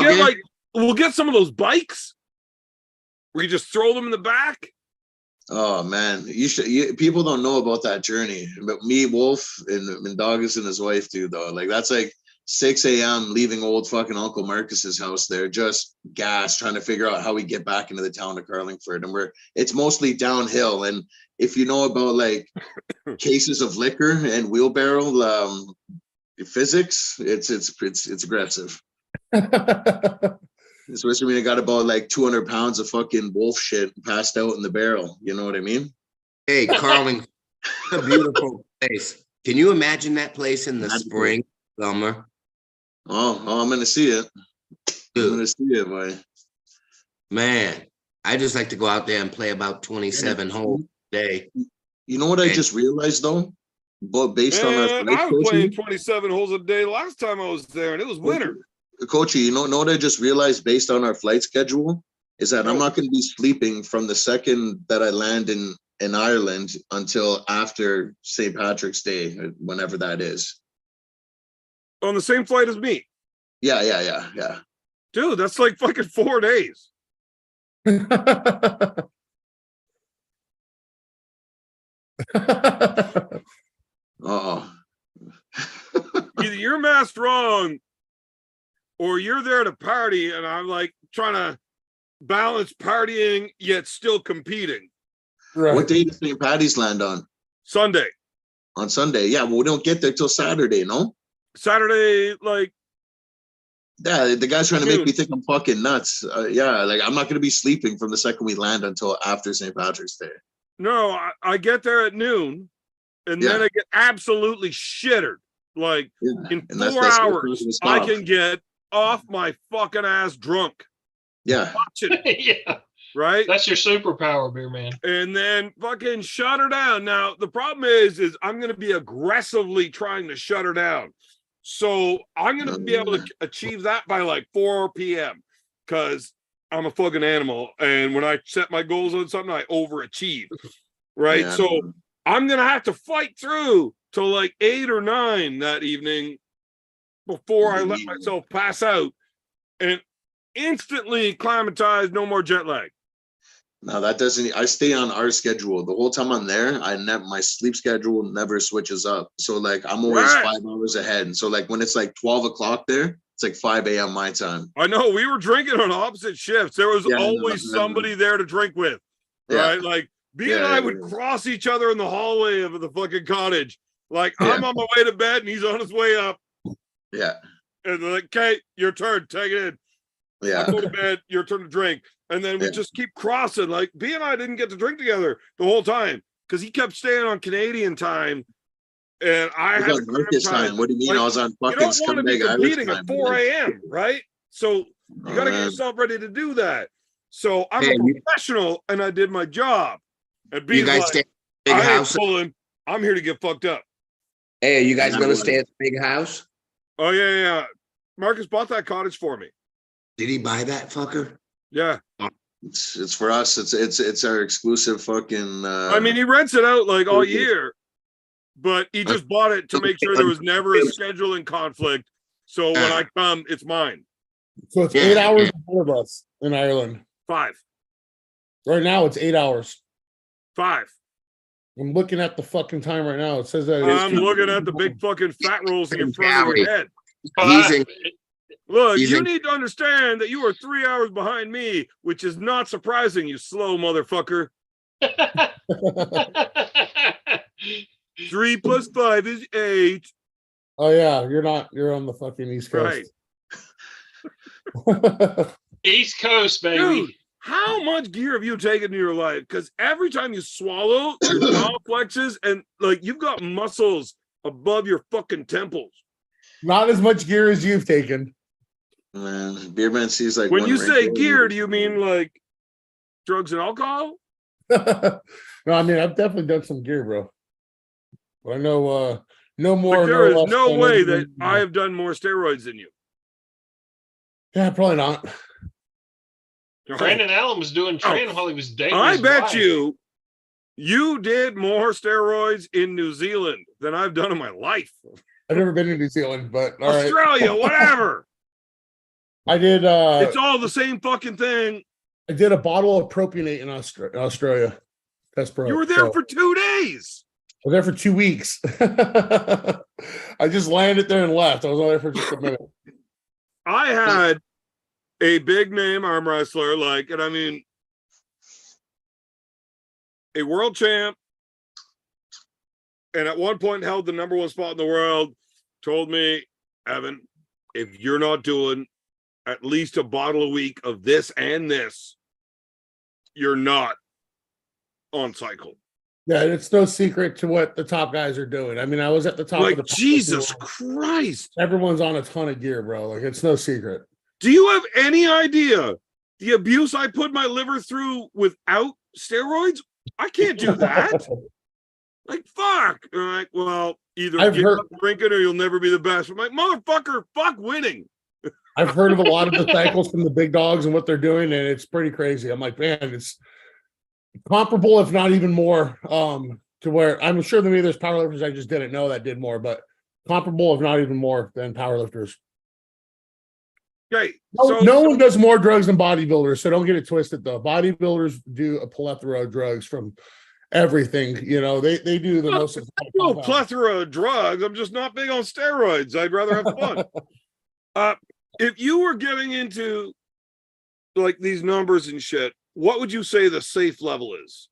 Or we'll get some of those bikes where you just throw them in the back. Oh man, people don't know about that journey. But me, Wolf, and Mindaugas and his wife do though. Like that's like 6 a.m. leaving old fucking Uncle Marcus's house there, just gas, trying to figure out how we get back into the town of Carlingford. And it's mostly downhill. And if you know about like cases of liquor and wheelbarrow physics, it's aggressive. Especially when you got about like 200 pounds of fucking wolf shit passed out in the barrel. You know what I mean? Hey, Carling, a beautiful place. Can you imagine that place in the spring, summer? Oh, I'm gonna see it. Dude. I'm gonna see it, boy. Man, I just like to go out there and play about 27 holes a day. You know what I just realized though? But based on our Man, flight, I was Coachy, playing 27 holes a day last time I was there, and it was winter. Coachy, you know what I just realized based on our flight schedule is that I'm not going to be sleeping from the second that I land in Ireland until after St. Patrick's Day, whenever that is. On the same flight as me. Yeah. Dude, that's like fucking 4 days. Uh-oh. Either you're masked wrong or you're there to party, and I'm like trying to balance partying yet still competing. Right. What day does St. Patty's land on? Sunday. On Sunday. Yeah, well, we don't get there till Saturday, no? Saturday, like, Yeah, the guy's trying to make Dude. me think I'm fucking nuts. Yeah, like I'm not going to be sleeping from the second we land until after St. Patrick's Day. no, I get there at noon, and then Yeah. I get absolutely shittered. Like, Yeah. in And that's 4 what's not hours, gonna I stop. can get off my fucking ass drunk. Yeah. Watch it, Yeah, right? that's your superpower, beer man. And then fucking shut her down. Now, the problem is I'm going to be aggressively trying to shut her down. So I'm going to be able to achieve that by like 4 p.m. because I'm a fucking animal. And when I set my goals on something, I overachieve. Right. Yeah. So I'm going to have to fight through till like 8 or 9 that evening before I let myself pass out and instantly acclimatize, no more jet lag. No, that doesn't. I stay on our schedule the whole time I'm there. My sleep schedule never switches up. So like I'm always Right. 5 hours ahead. And so like when it's like 12 o'clock there, it's like 5 a.m. my time. I know we were drinking on opposite shifts. There was Yeah, I know, always I know. somebody there to drink with, Yeah. right? Like B and Yeah, I yeah, would yeah. cross each other in the hallway of the fucking cottage. Like Yeah. I'm on my way to bed and he's on his way up. Yeah. And they're like, "Okay, your turn. Take it in. Yeah. I go to bed. Your turn to drink." And then we Yeah. just keep crossing. Like B and I didn't get to drink together the whole time because he kept staying on Canadian time, and I I had was on Marcus time. What do you mean? Like, I was on you fucking don't want to be scumbag Irish competing time. at 4 a.m., right? So you got to get yourself ready to do that. So I'm Hey, a professional, and I did my job. And You B's guys like, stay at the big I ain't house? pulling. I'm here to get fucked up. Hey, are you guys Yeah, gonna boy. stay at the big house? Oh yeah. Marcus bought that cottage for me. Did he buy that fucker? Yeah. It's for us. It's our exclusive fucking. I mean, he rents it out like all year, but he just bought it to make sure there was never a scheduling conflict. So when I come, it's mine. So it's Yeah. 8 hours ahead of us in Ireland. 5. Right now it's 8 hours. 5. I'm looking at the fucking time right now. It says that I'm looking at the big fucking fat rolls in front of your head. He's in. Look, He's you in- need to understand that you are 3 hours behind me, which is not surprising, you slow motherfucker. 3 + 5 is 8. Oh yeah, you're not. You're on the fucking East Right. Coast. East Coast, baby. Dude, how much gear have you taken in your life? Because every time you swallow, your jaw flexes and like you've got muscles above your fucking temples. Not as much gear as you've taken. Man, beer man sees like When one you say wrinkle, gear, do you mean like drugs and alcohol? No, I mean I've definitely done some gear, bro. But I know no more. Like there is less no than way anything. that I have done more steroids than you. Yeah, probably not. Brandon Allen was doing training while he was dating. I his bet wife. you did more steroids in New Zealand than I've done in my life. I've never been to New Zealand, but all right. Australia, whatever. I did. It's all the same fucking thing. I did a bottle of propionate in Australia. Test pro. You were there So, for 2 days. I was there for 2 weeks. I just landed there and left. I was only there for just a minute. I had a big name arm wrestler, like, and I mean, a world champ, and at one point held the #1 spot in the world, told me, Evan, if you're not doing at least a bottle a week of this and this, you're not on cycle. Yeah, it's no secret to what the top guys are doing. I mean, I was at the top Like, of the Jesus Christ. Everyone's on a ton of gear, bro. Like, it's no secret. Do you have any idea the abuse I put my liver through without steroids? I can't do that. Like, fuck. All right, well, either I've give heard- up drinking or you'll never be the best. I'm like, motherfucker, fuck winning. I've heard of a lot of the cycles from the big dogs and what they're doing, and it's pretty crazy. I'm like, man, it's comparable, if not even more, to where I'm sure that maybe there's powerlifters I just didn't know that did more, but comparable, if not even more, than powerlifters. Okay, No one does more drugs than bodybuilders, so don't get it twisted. Though bodybuilders do a plethora of drugs from everything. You know, they do the most. no plethora of drugs. I'm just not big on steroids. I'd rather have fun. If you were getting into like these numbers and shit, what would you say the safe level is?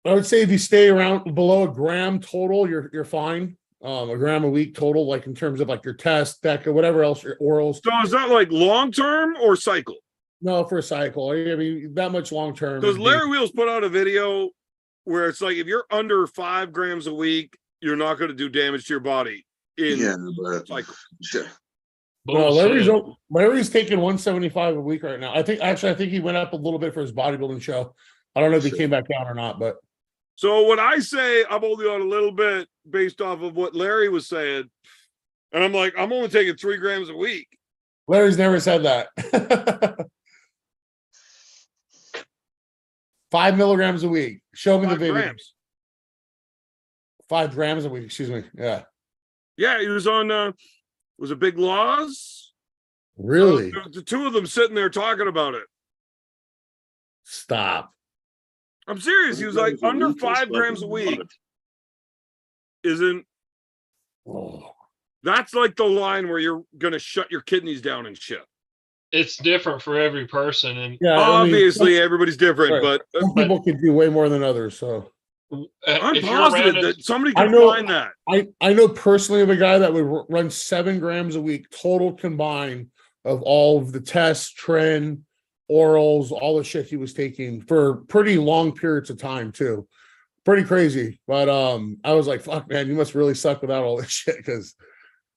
I would say if you stay around below a gram total, you're fine. A gram a week total, like in terms of like your test, DECA, whatever else, your orals. So is that like long term or cycle? No, for a cycle. I mean, that much long term. Because Larry Wheels put out a video where it's like if you're under 5 grams a week, you're not going to do damage to your body in but cycle. No, Bullshit. Larry's taking 175 a week right now. I think he went up a little bit for his bodybuilding show. I don't know if he came back down or not, but So when I say I'm only on a little bit based off of what Larry was saying, and I'm like, I'm only taking 3 grams a week. Larry's never said that. 5 milligrams a week. Show me the 5 video. grams. 5 grams a week. Excuse me. Yeah. Yeah, he was on was it Big Laws? Really? The two of them sitting there talking about it. Stop. I'm serious. He was like, under 5 grams a week isn't. Oh. That's like the line where you're gonna shut your kidneys down and shit. It's different for every person, and Yeah. Obviously, everybody's different, right. but Some people can do way more than others. So I'm if you're positive around that somebody I can know- find that. I know personally of a guy that would run 7 grams a week total combined of all of the tests, trend, orals, all the shit he was taking for pretty long periods of time too. Pretty crazy. But I was like, fuck, man, you must really suck without all this shit. Because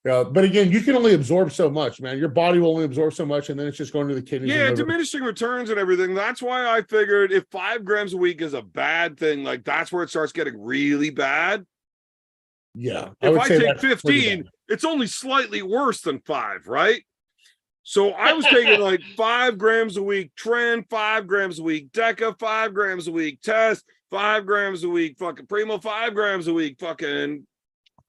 but again, you can only absorb so much, man. Your body will only absorb so much, and then it's just going to the kidneys. Yeah, and liver. diminishing returns and everything. That's why I figured if 5 grams a week is a bad thing, like that's where it starts getting really bad. Yeah. If I say take that's pretty 15, bad. it's only slightly worse than 5, right? So I was taking like 5 grams a week, trend, 5 grams a week, DECA, 5 grams a week, test, 5 grams a week, fucking Primo, 5 grams a week, fucking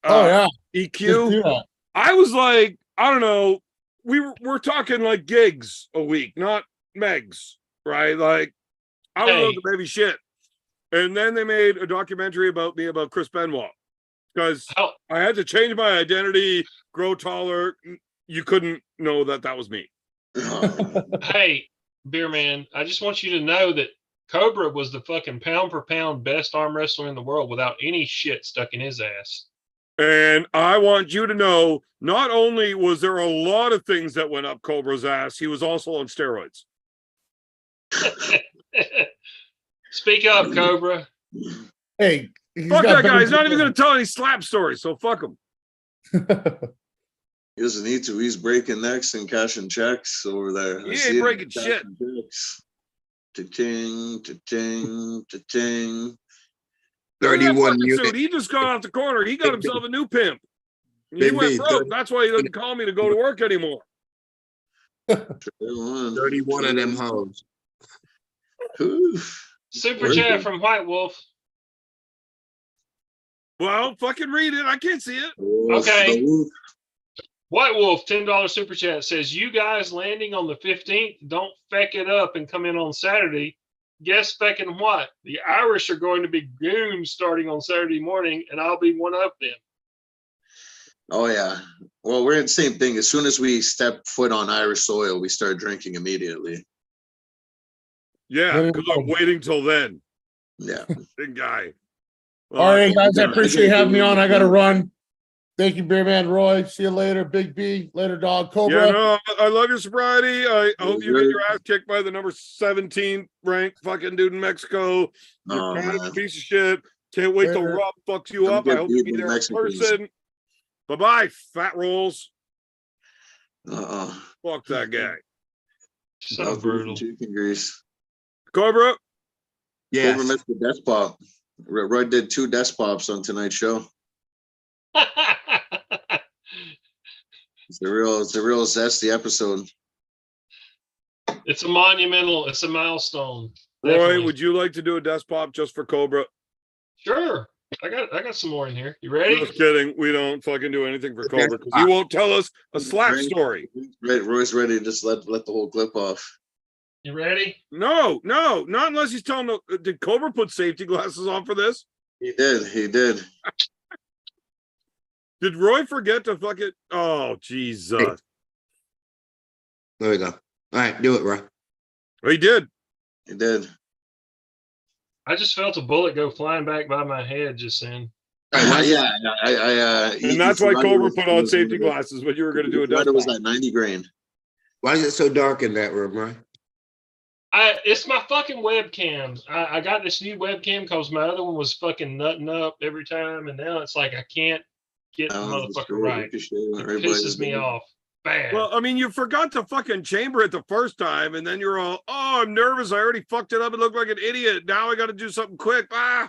Oh yeah. EQ. Just do that. I was like, I don't know, we're talking like gigs a week, not megs, right? Like, I don't know the baby shit. And then they made a documentary about me about Chris Benoit because I had to change my identity, grow taller. You couldn't know that was me. Hey, beer man, I just want you to know that Cobra was the fucking pound for pound best arm wrestler in the world without any shit stuck in his ass. And I want you to know, not only was there a lot of things that went up Cobra's ass, he was also on steroids. Speak up, Cobra. Hey, he's Fuck got that guy. He's not better- even going to tell any slap stories, so fuck him. He doesn't need to. He's breaking necks and cashing checks over there. He ain't breaking shit. Cha-ching, cha-ching, cha-ching. 31 Suit. unit. He just got off the corner. He got Big himself a new pimp. He Big went B, broke. 30 That's why he doesn't call me to go to work anymore. 31 of them hoes. Oof. Super chat from White Wolf. Well, fucking read it. I can't see it. Okay. White Wolf, $10 super chat says, you guys landing on the 15th, don't feck it up and come in on Saturday. Guess fecking what? The Irish are going to be goons starting on Saturday morning, and I'll be one of them. Oh yeah. Well, we're in the same thing. As soon as we step foot on Irish soil, we start drinking immediately. Yeah, because I'm waiting till then. Yeah. Big guy. All right, guys, I appreciate having me on. I got to run. Thank you, Beer Man Roy. See you later, Big B. Later, dog. Cobra. Yeah, no, I love your sobriety. I hope you get your ass kicked by the number 17 ranked fucking dude in Mexico. You're Oh, kind of a man. piece of shit. Can't wait till Later. Rob fucks you Don't up. I get hope you beat be by there in Mexicans. person. Bye-bye, fat rolls. Uh-uh. Fuck that guy. So brutal. Chicken grease. Cobra, Yes. Cobra missed the desk pop. Roy did 2 desk pops on tonight's show. It's a real zesty episode. It's a monumental, it's a milestone. Roy, Definitely. would you like to do a desk pop just for Cobra? Sure. I got some more in here. You ready? Just kidding. We don't fucking do anything for Desk Cobra because he pop. won't tell us a slap Right. story. Roy's ready to just let the whole clip off. You ready? No, not unless he's telling. Did Cobra put safety glasses on for this? He did. Did Roy forget to fucking? Oh, Jesus. There we go. All right, do it, bro. He did. He did. I just felt a bullet go flying back by my head just then. Yeah, And that's why Cobra put on safety glasses when you were going to do a death It was pop. that 90 grain. Why is it so dark in that room, right? It's my fucking webcam. I got this new webcam because my other one was fucking nutting up every time, and now it's like I can't get the motherfucker right. It pisses me off. Bad. Well, I mean, you forgot to fucking chamber it the first time, and then you're all, oh, I'm nervous. I already fucked it up and looked like an idiot. Now I got to do something quick. Ah,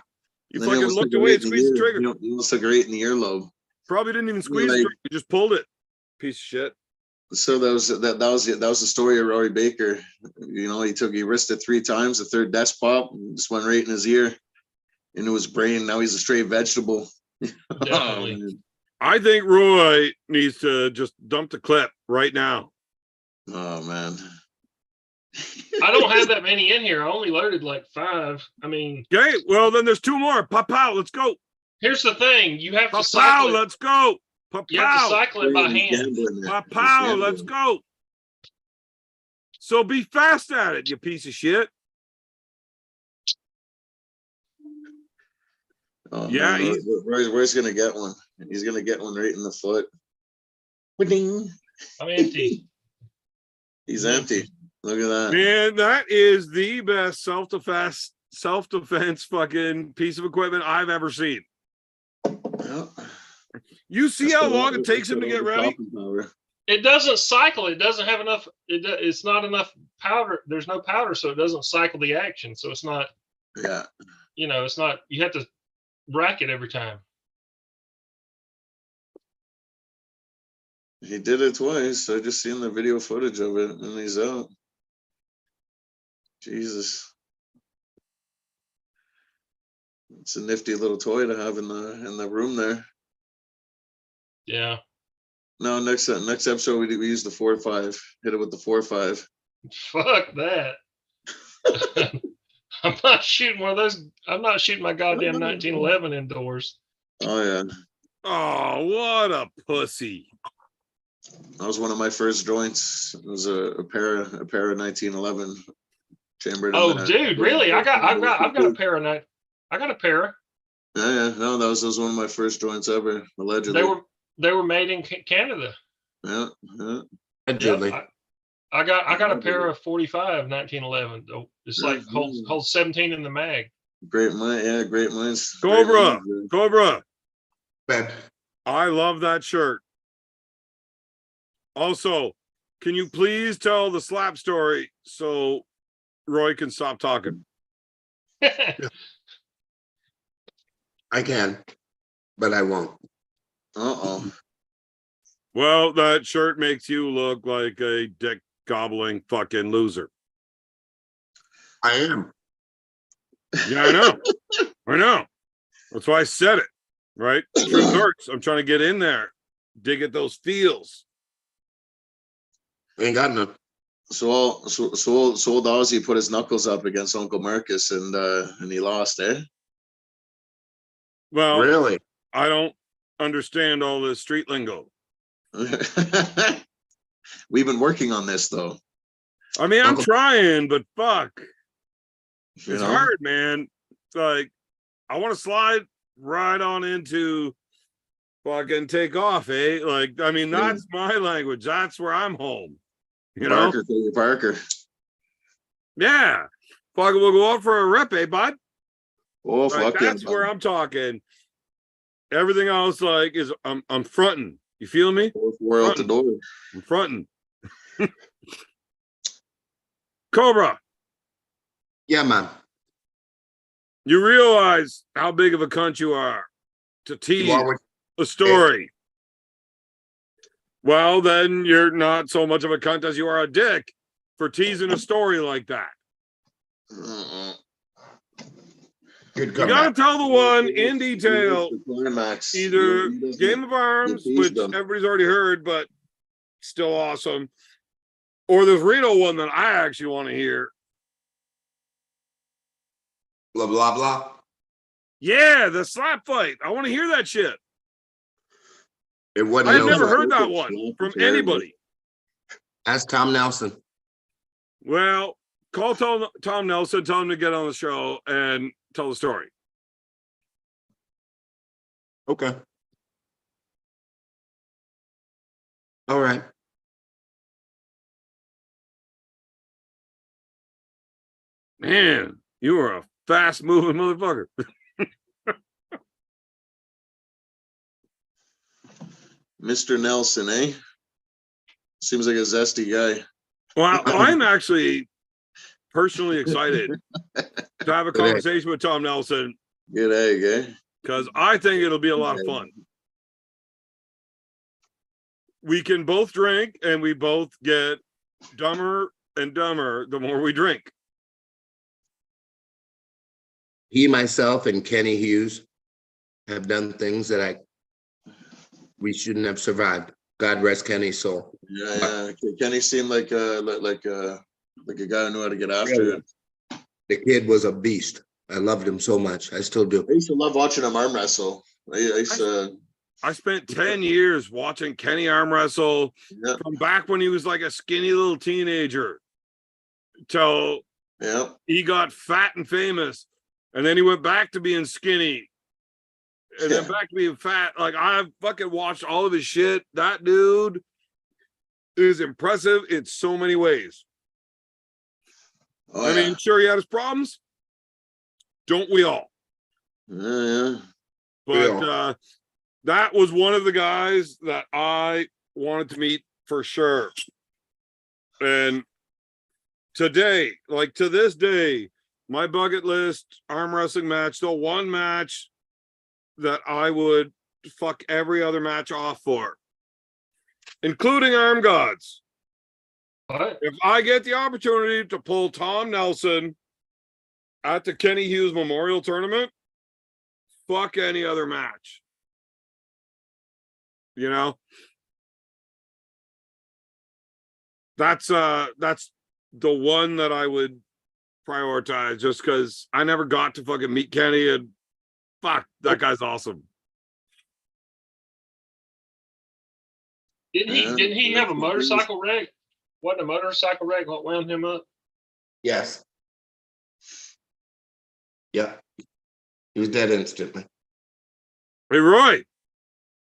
you fucking looked away and squeezed the trigger. You almost look great in the earlobe. Probably didn't even squeeze the trigger. You just pulled it. Piece of shit. So that was the story of Rory Baker. You know, he risked it 3 times. The third desk pop just went right in his ear, into his brain. Now he's a straight vegetable. Definitely. I think Roy needs to just dump the clip right now. Oh man. I don't have that many in here. I only loaded like 5. I mean, Okay, well then there's 2 more. Pow, let's go. here's the thing: you have to Pow, cycle it. let's go. You have to Pow, cycle it by hand. pow, let's go. So be fast at it, you piece of shit. Oh, Yeah, man. Roy's gonna get one. He's gonna get one right in the foot. Ding. I'm empty. He's empty. Look at that. Man, that is the best self-defense fucking piece of equipment I've ever seen. Well, You see how long it takes him to get ready? It doesn't cycle. It doesn't have enough. It's not enough powder. There's no powder, so it doesn't cycle the action. So it's not. Yeah. You know, it's not. You have to rack it every time. He did it twice. I just seen the video footage of it, and he's out. Jesus. It's a nifty little toy to have in the room there. Yeah. No, next episode we use the 4-5. Hit it with the 4-5. Fuck that. I'm not shooting one of those. I'm not shooting my goddamn 1911 indoors. Oh yeah. Oh, what a pussy. That was one of my first joints. It was a pair of 1911 chambered. Oh, dude, really? I've got a pair of that. I got a pair. Yeah, no, that was one of my first joints ever, allegedly. They were made in Canada. Yeah. Yeah, Allegedly. I got a pair of 45 1911. It's like holds 17 in the mag. Great mind, yeah, great minds. Cobra, Great minds, Cobra. But I love that shirt. Also, can you please tell the slap story so Roy can stop talking? I can, but I won't. Uh-oh. Well, that shirt makes you look like a dick gobbling fucking loser. I am. Yeah, I know. I know. That's why I said it. Right? Truth hurts. I'm trying to get in there, dig at those feels. Ain't got none. So old Ozzy put his knuckles up against Uncle Marcus and he lost, eh? Well, Really? I don't understand all this street lingo. We've been working on this though. I mean, I'm Uncle- trying, but fuck. You It's know? hard, man. It's like, I want to slide right on into fucking take off, eh? Like, I mean, that's my language. That's where I'm home. You know? Parker. Yeah. Fuck, we'll go out for a rip, eh, bud? Oh, Like, fuck that's yeah. where I'm talking. Everything else, like, is I'm fronting. You feel me? We're out the door. I'm fronting. Cobra, Yeah, man. you realize how big of a cunt you are to tease You always a story. Well, then you're not so much of a cunt as you are a dick for teasing a story like that. good You comeback. gotta tell the one in detail, Climax. either He doesn't- Game of Arms, he which teased them. everybody's already heard, but still awesome, or this Reno one that I actually want to hear. Blah blah blah. Yeah, the slap fight. I want to hear that shit. It wasn't. I've Nelson. never heard that one from anybody. That's Tom Nelson. Well, call Tom Nelson, tell him to get on the show and tell the story. Okay. All right. Man, you are a fast moving motherfucker. Mr. Nelson, eh? Seems like a zesty guy. Well, I'm actually personally excited to have a conversation with Tom Nelson Good egg, eh? because I think it'll be a lot of fun. We can both drink and we both get dumber and dumber the more we drink. He, myself, and Kenny Hughes have done things that we shouldn't have survived. God rest Kenny's soul. Yeah. Kenny seemed like a guy who knew how to get after it. The kid was a beast. I loved him so much. I still do. I used to love watching him arm wrestle. I spent 10 years watching Kenny arm wrestle from back when he was like a skinny little teenager till he got fat and famous. And then he went back to being skinny and then back to being fat. Like, I fucking watched all of his shit. That dude is impressive in so many ways. I mean, sure, he had his problems. Don't we all? Yeah. But that was one of the guys that I wanted to meet for sure. And today, like to this day, my bucket list arm wrestling match, the one match that I would fuck every other match off for, including Arm Gods. What? If I get the opportunity to pull Tom Nelson at the Kenny Hughes Memorial Tournament, fuck any other match. You know? That's the one that I would prioritize just because I never got to fucking meet Kenny, and fuck, that guy's awesome. Didn't he have a motorcycle wreck? Wasn't a motorcycle wreck what wound him up? Yes. Yeah. He was dead instantly. Hey, Roy,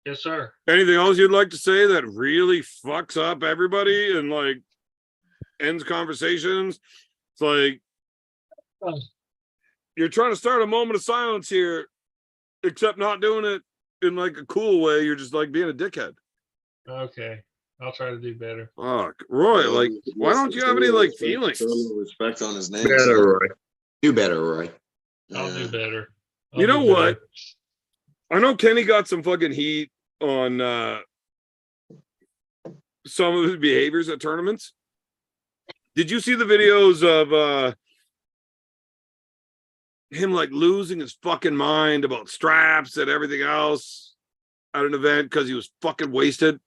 Yes, sir. anything else you'd like to say that really fucks up everybody and like ends conversations? It's like you're trying to start a moment of silence here, except not doing it in like a cool way. You're just like being a dickhead. Okay. I'll try to do better. Fuck, Roy, like, why don't you have any like feelings? Show a little respect on his name. Better, Roy. Do better, Roy. I'll do better. You know what? I know Kenny got some fucking heat on some of his behaviors at tournaments. Did you see the videos of him like losing his fucking mind about straps and everything else at an event because he was fucking wasted?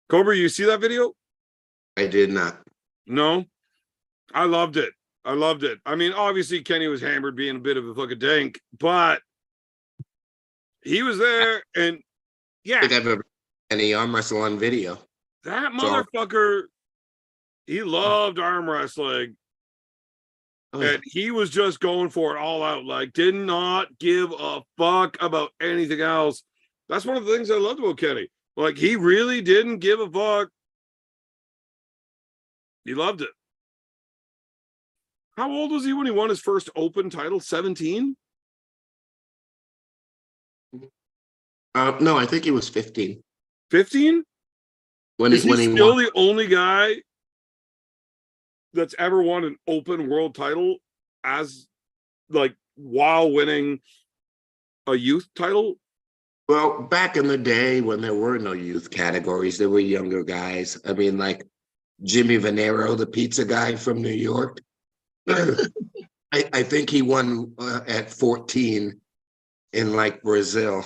Cobra, you see that video? I did not. No? I loved it. I loved it. I mean, obviously Kenny was hammered being a bit of a fucking dank, but he was there and yeah. I think I've ever seen any arm wrestle on video. That motherfucker, he loved arm wrestling. Oh, yeah. And he was just going for it all out. Like, did not give a fuck about anything else. That's one of the things I loved about Kenny. Like, he really didn't give a fuck. He loved it. How old was he when he won his first open title? 17? No, I think he was 15. 15? Is he still the only guy that's ever won an open world title as like while winning a youth title? Well, back in the day when there were no youth categories, there were younger guys. I mean, like Jimmy Venero, the pizza guy from New York. I think he won at 14 in like Brazil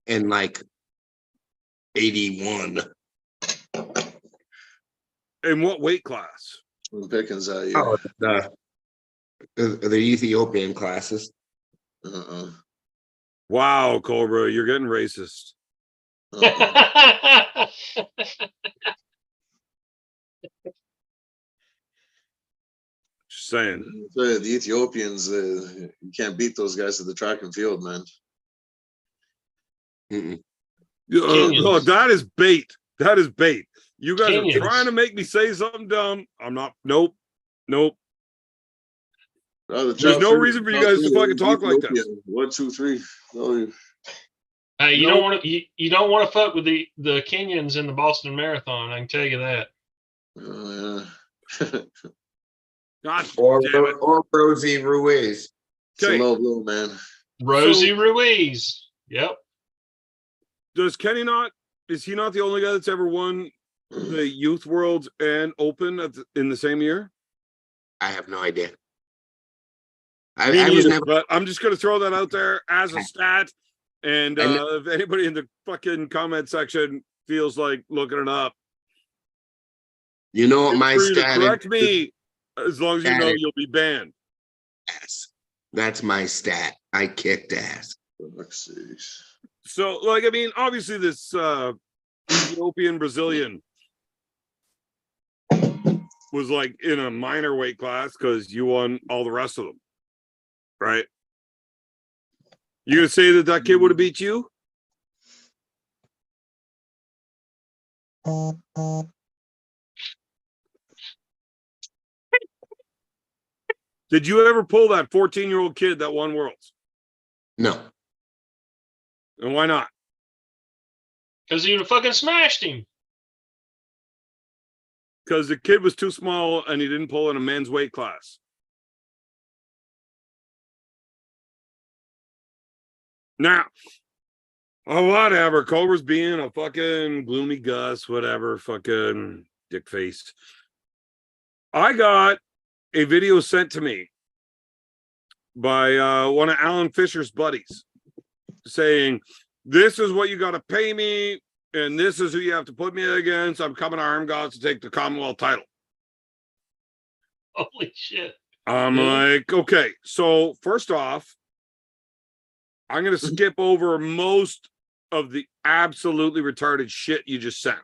in like 81. In what weight class? Pickens that year. Oh, the Ethiopian classes. Wow, Cobra, you're getting racist. Just saying. The Ethiopians, you can't beat those guys at the track and field, man. Look, that is bait. That is bait. You guys Kenyans. are trying to make me say something dumb. I'm not. Nope. There's no reason for you guys to fucking talk like this. 1, 2, 3. No. Hey, you don't want to. You don't want to fuck with the Kenyans in the Boston Marathon. I can tell you that. God Or damn it. Rosie Ruiz. It's a low blow, man. Rosie Ruiz. Yep. Does Kenny not? Is he not the only guy that's ever won the Youth Worlds and Open in the same year? I have no idea. Me I was neither, never. but I'm just going to throw that out there as a stat. And if anybody in the fucking comment section feels like looking it up, You know what my feel free to stat correct is? me, as long as you know you'll be banned. Ass. That's my stat. I kicked ass. Let's see. So, like, I mean, obviously this Ethiopian Brazilian was like in a minor weight class because you won all the rest of them, right? You gonna say that kid would have beat you? Did you ever pull that 14-year-old kid that won Worlds? No. And why not? Because you fucking smashed him. Because the kid was too small and he didn't pull in a men's weight class. Now, whatever. Cobra's being a fucking gloomy Gus, whatever, fucking dick face. I got a video sent to me by one of Alan Fisher's buddies saying, this is what you got to pay me, and this is who you have to put me against. I'm coming to Arm Gods to take the Commonwealth title. Holy shit. I'm like, okay, so first off, I'm going to skip over most of the absolutely retarded shit you just sent,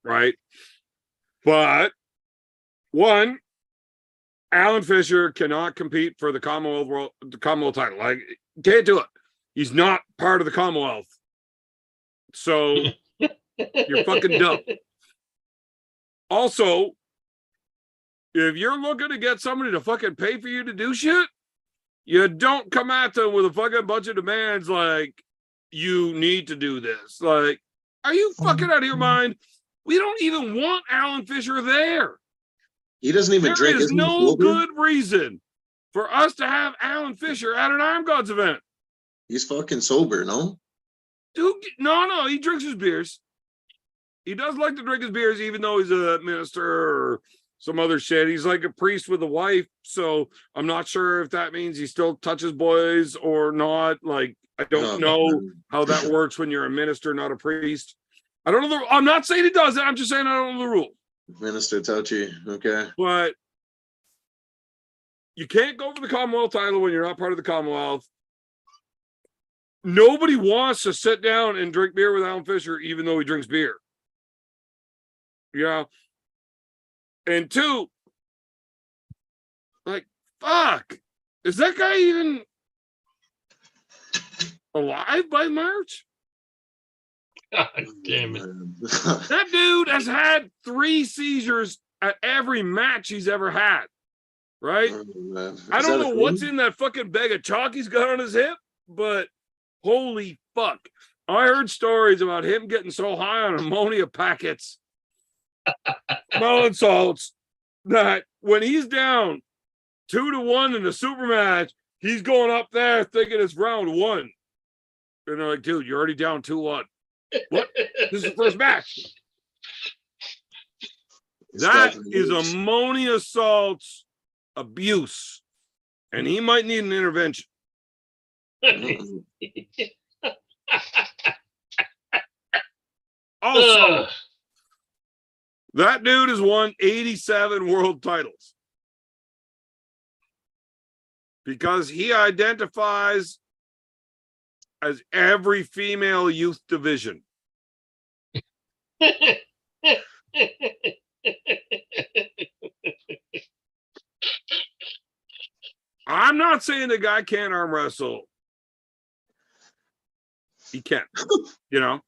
right? But one, Alan Fisher cannot compete for the Commonwealth title. Like, can't do it. He's not part of the Commonwealth. So you're fucking dumb. Also, if you're looking to get somebody to fucking pay for you to do shit, you don't come at them with a fucking bunch of demands like, you need to do this. Like, are you fucking out of your mind? We don't even want Alan Fisher there. He doesn't even drink. There is Isn't he no sober? good reason for us to have Alan Fisher at an Arm Gods event. He's fucking sober, no? Dude, no, he drinks his beers. He does like to drink his beers, even though he's a minister or some other shit. He's like a priest with a wife, so I'm not sure if that means he still touches boys or not. Like, I don't know how that works when you're a minister, not a priest. I don't know. I'm not saying he does it. I'm just saying I don't know the rule. Minister Touchy, okay. But you can't go for the Commonwealth title when you're not part of the Commonwealth. Nobody wants to sit down and drink beer with Alan Fisher, even though he drinks beer. Yeah. And two, like, fuck. Is that guy even alive by March? God damn it. That dude has had 3 seizures at every match he's ever had. Right? I don't know what's in that fucking bag of chalk he's got on his hip, but holy fuck. I heard stories about him getting so high on ammonia packets, melon salts, that when he's down 2-1 in the super match, he's going up there thinking it's round 1. And they're like, dude, you're already down 2-1. What? This is the first match. That is ammonia salts abuse. And he might need an intervention. Also, that dude has won 87 world titles because he identifies as every female youth division. I'm not saying the guy can't arm wrestle. He can. You know,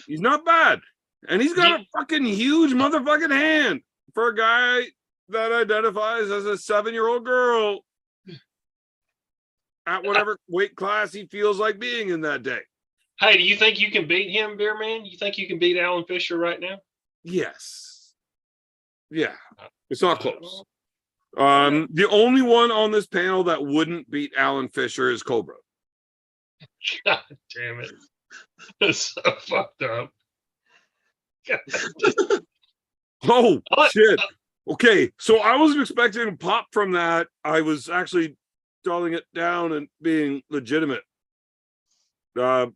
he's not bad. And he's got a fucking huge motherfucking hand for a guy that identifies as a 7-year-old girl at whatever weight class he feels like being in that day. Hey, do you think you can beat him, Beer Man? You think you can beat Alan Fisher right now? Yes. Yeah. It's not close. The only one on this panel that wouldn't beat Alan Fisher is Cobra. God damn it. That's so fucked up. Oh, shit. Okay, so I wasn't expecting a pop from that. I was actually dialing it down and being legitimate. Roy,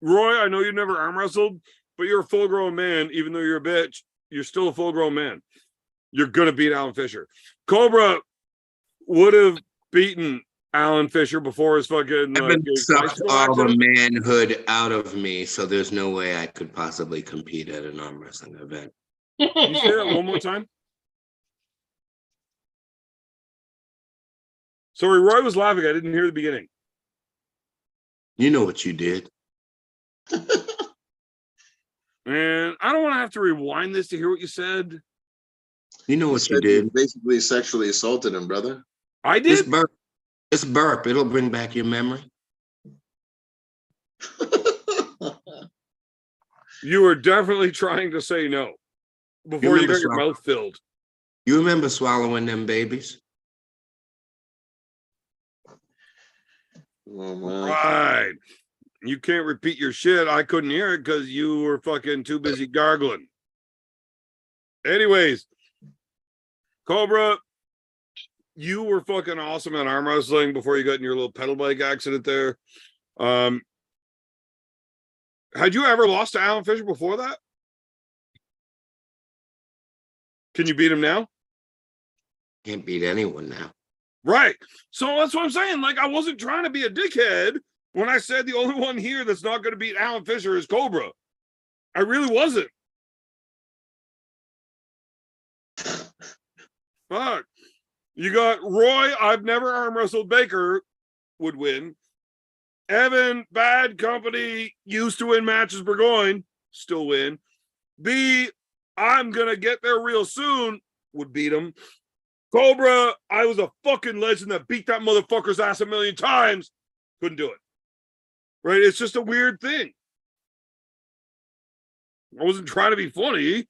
I know you never arm wrestled, but you're a full-grown man. Even though you're a bitch, you're still a full-grown man. You're going to beat Alan Fisher. Cobra would have beaten Alan Fisher before his fucking... I've been sucked all the manhood out of me, so there's no way I could possibly compete at an arm wrestling event. Can you say that one more time? Sorry, Roy was laughing. I didn't hear the beginning. You know what you did. And I don't want to have to rewind this to hear what you said. You know what you did. Basically sexually assaulted him, brother. I did? This burp. It'll bring back your memory. You were definitely trying to say no before you got your mouth filled. You remember swallowing them babies? Oh, man. Right. You can't repeat your shit. I couldn't hear it because you were fucking too busy gargling. Anyways, Cobra, you were fucking awesome at arm wrestling before you got in your little pedal bike accident there. Had you ever lost to Alan Fisher before that? Can you beat him now? Can't beat anyone now. Right. So that's what I'm saying. Like, I wasn't trying to be a dickhead when I said the only one here that's not going to beat Alan Fisher is Cobra. I really wasn't. Fuck. You got Roy, I've never arm wrestled Baker, would win. Evan, bad company, used to win matches, Burgoyne, still win. B, I'm gonna get there real soon, would beat him. Cobra, I was a fucking legend that beat that motherfucker's ass a million times, couldn't do it. Right? It's just a weird thing. I wasn't trying to be funny.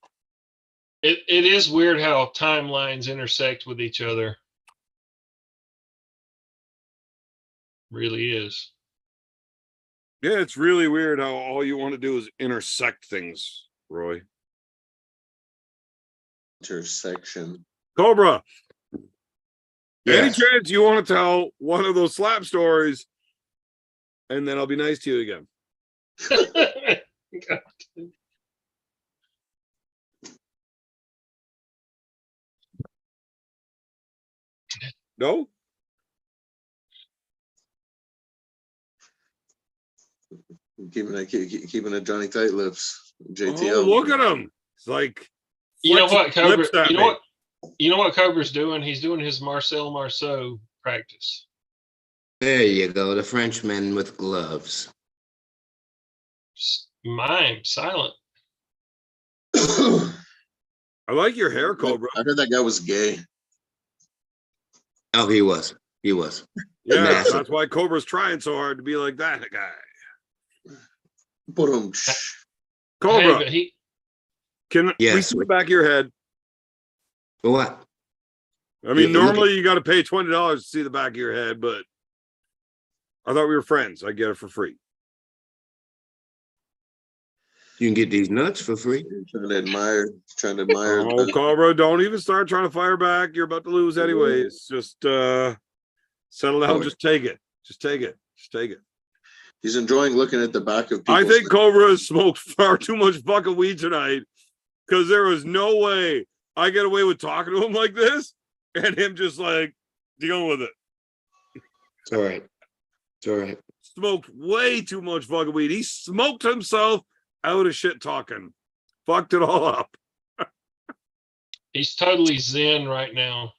It is weird how timelines intersect with each other. Really is. Yeah, it's really weird how all you want to do is intersect things, Roy. Intersection. Cobra, any Yes. chance you want to tell one of those slap stories, and then I'll be nice to you again? No? Keeping it Johnny Tight Lips. JTL. Oh, look at him. It's like You know what, flexing Cobra? lips at You know me. what? You know what Cobra's doing? He's doing his Marcel Marceau practice. There you go, the Frenchman with gloves. Mime, silent. I I like your hair, Cobra. heard that guy was gay. Oh, he was. He was. Yeah, Massive. that's why Cobra's trying so hard to be like that guy. Put him. Cobra, Hey, but he can we Yes. see the back of your head? For what? I mean, Yeah, look normally you got to pay $20 to see the back of your head, but I thought we were friends. I get it for free. You can get these nuts for free. Trying to admire. Oh, Cobra, don't even start trying to fire back. You're about to lose anyways. Just settle down. Oh. Just take it. Just take it. Just take it. He's enjoying looking at the back of people. I think Cobra has smoked far too much fucking weed tonight, because there was no way I get away with talking to him like this and him just like dealing with it. It's all right. It's all right. Smoked way too much fucking weed. He smoked himself out of shit talking. Fucked it all up. he's totally zen right now.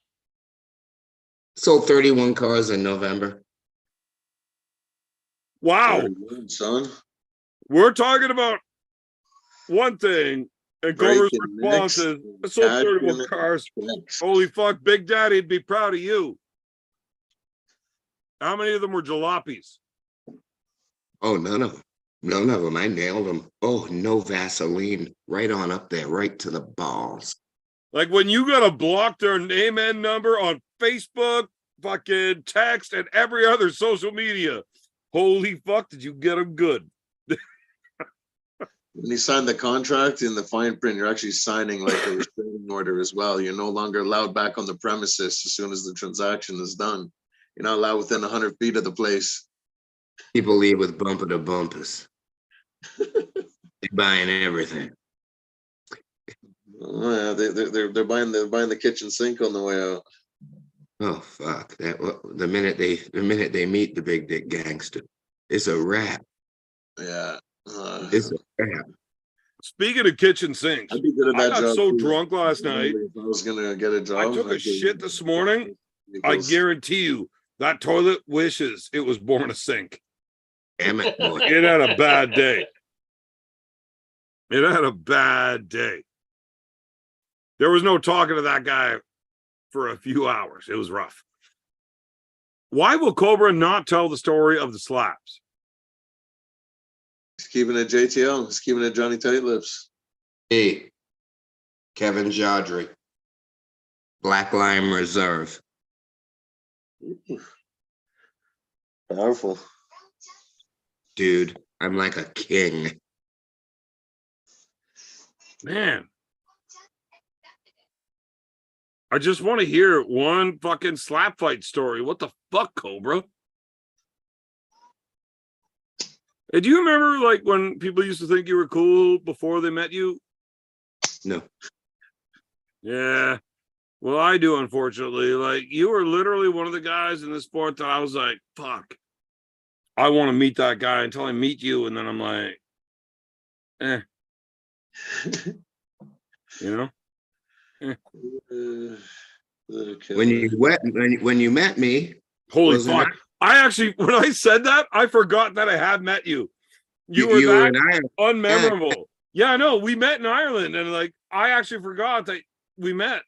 Sold 31 cars in November. Wow. Son. We're talking about one thing, and Cobra's Breaking response next. is, I sold Cash 31 unit. cars. Next. Holy fuck, Big Daddy'd be proud of you. How many of them were jalopies? Oh, none of them. None of them. I nailed them. Oh, no Vaseline. Right on up there, right to the balls. Like when you got to block their name and number on Facebook, fucking text, and every other social media. Holy fuck, did you get them good? When you sign the contract in the fine print, you're actually signing like a restraining order as well. You're no longer allowed back on the premises as soon as the transaction is done. You're not allowed within 100 feet of the place. People leave with bumper to bumpers. They're buying everything. Oh, yeah, they're buying the kitchen sink on the way out. Oh fuck! The minute they meet the big dick gangster, it's a wrap. Yeah. It's a wrap. Speaking of kitchen sinks, I'd be good at I that got job. so too. drunk last night. If I was gonna get a job, I took a I'd shit this morning. I guarantee you that toilet wishes it was born a sink. Damn it, boy. It had a bad day. It had a bad day. There was no talking to that guy for a few hours. It was rough. Why will Cobra not tell the story of the slaps? He's keeping it JTL. He's keeping it Johnny Tight Lips. Hey, Kevin Jodry, Black Lime Reserve. Powerful. Dude, I'm like a king. Man. I just want to hear one fucking slap fight story. What the fuck, Cobra? Hey, do you remember like when people used to think you were cool before they met you? No. Yeah. Well, I do, unfortunately. Like, you were literally one of the guys in the sport that I was like, fuck. I want to meet that guy until I meet you. And then I'm like, you know? When you met me, Holy wasn't fuck. I actually, when I said that, I forgot that I had met you. You were you were that in Ireland. unmemorable. Yeah, I know. We met in Ireland, and like I actually forgot that we met.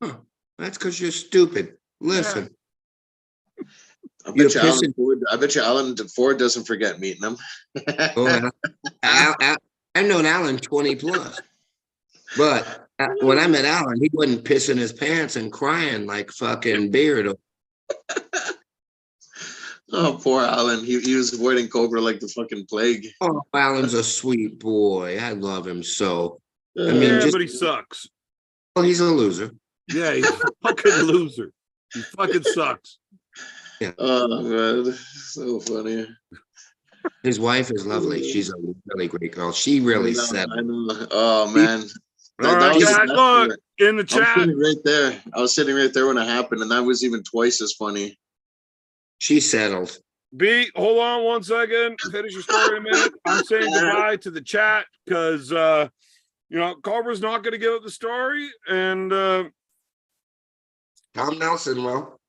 Huh. That's because you're stupid. Listen, I You're bet you Alan Ford doesn't forget meeting him. well, I've known Alan 20 plus, but when I met Alan, he wasn't pissing his pants and crying like fucking Beard. Oh, poor Alan. He was avoiding Cobra like the fucking plague. Oh, Alan's a sweet boy. I love him so. I mean, Yeah, just but he sucks. well, he's a loser. Yeah, he's a fucking loser. He fucking sucks. Oh man, so funny. His wife is lovely. She's a really great girl. She really said, I know. Oh man. All right, was guys, look in the I was chat. sitting right there. I was sitting right there when it happened, and that was even twice as funny. she settled. B, hold on 1 second. Finish your story in a minute. I'm saying goodbye to the chat because Cobra's not going to give up the story, and Tom Nelson, well,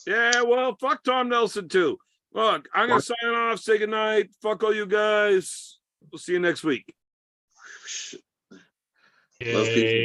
yeah, well, fuck Tom Nelson too. Look, I'm gonna sign off, say goodnight. Fuck all you guys. We'll see you next week. Love people.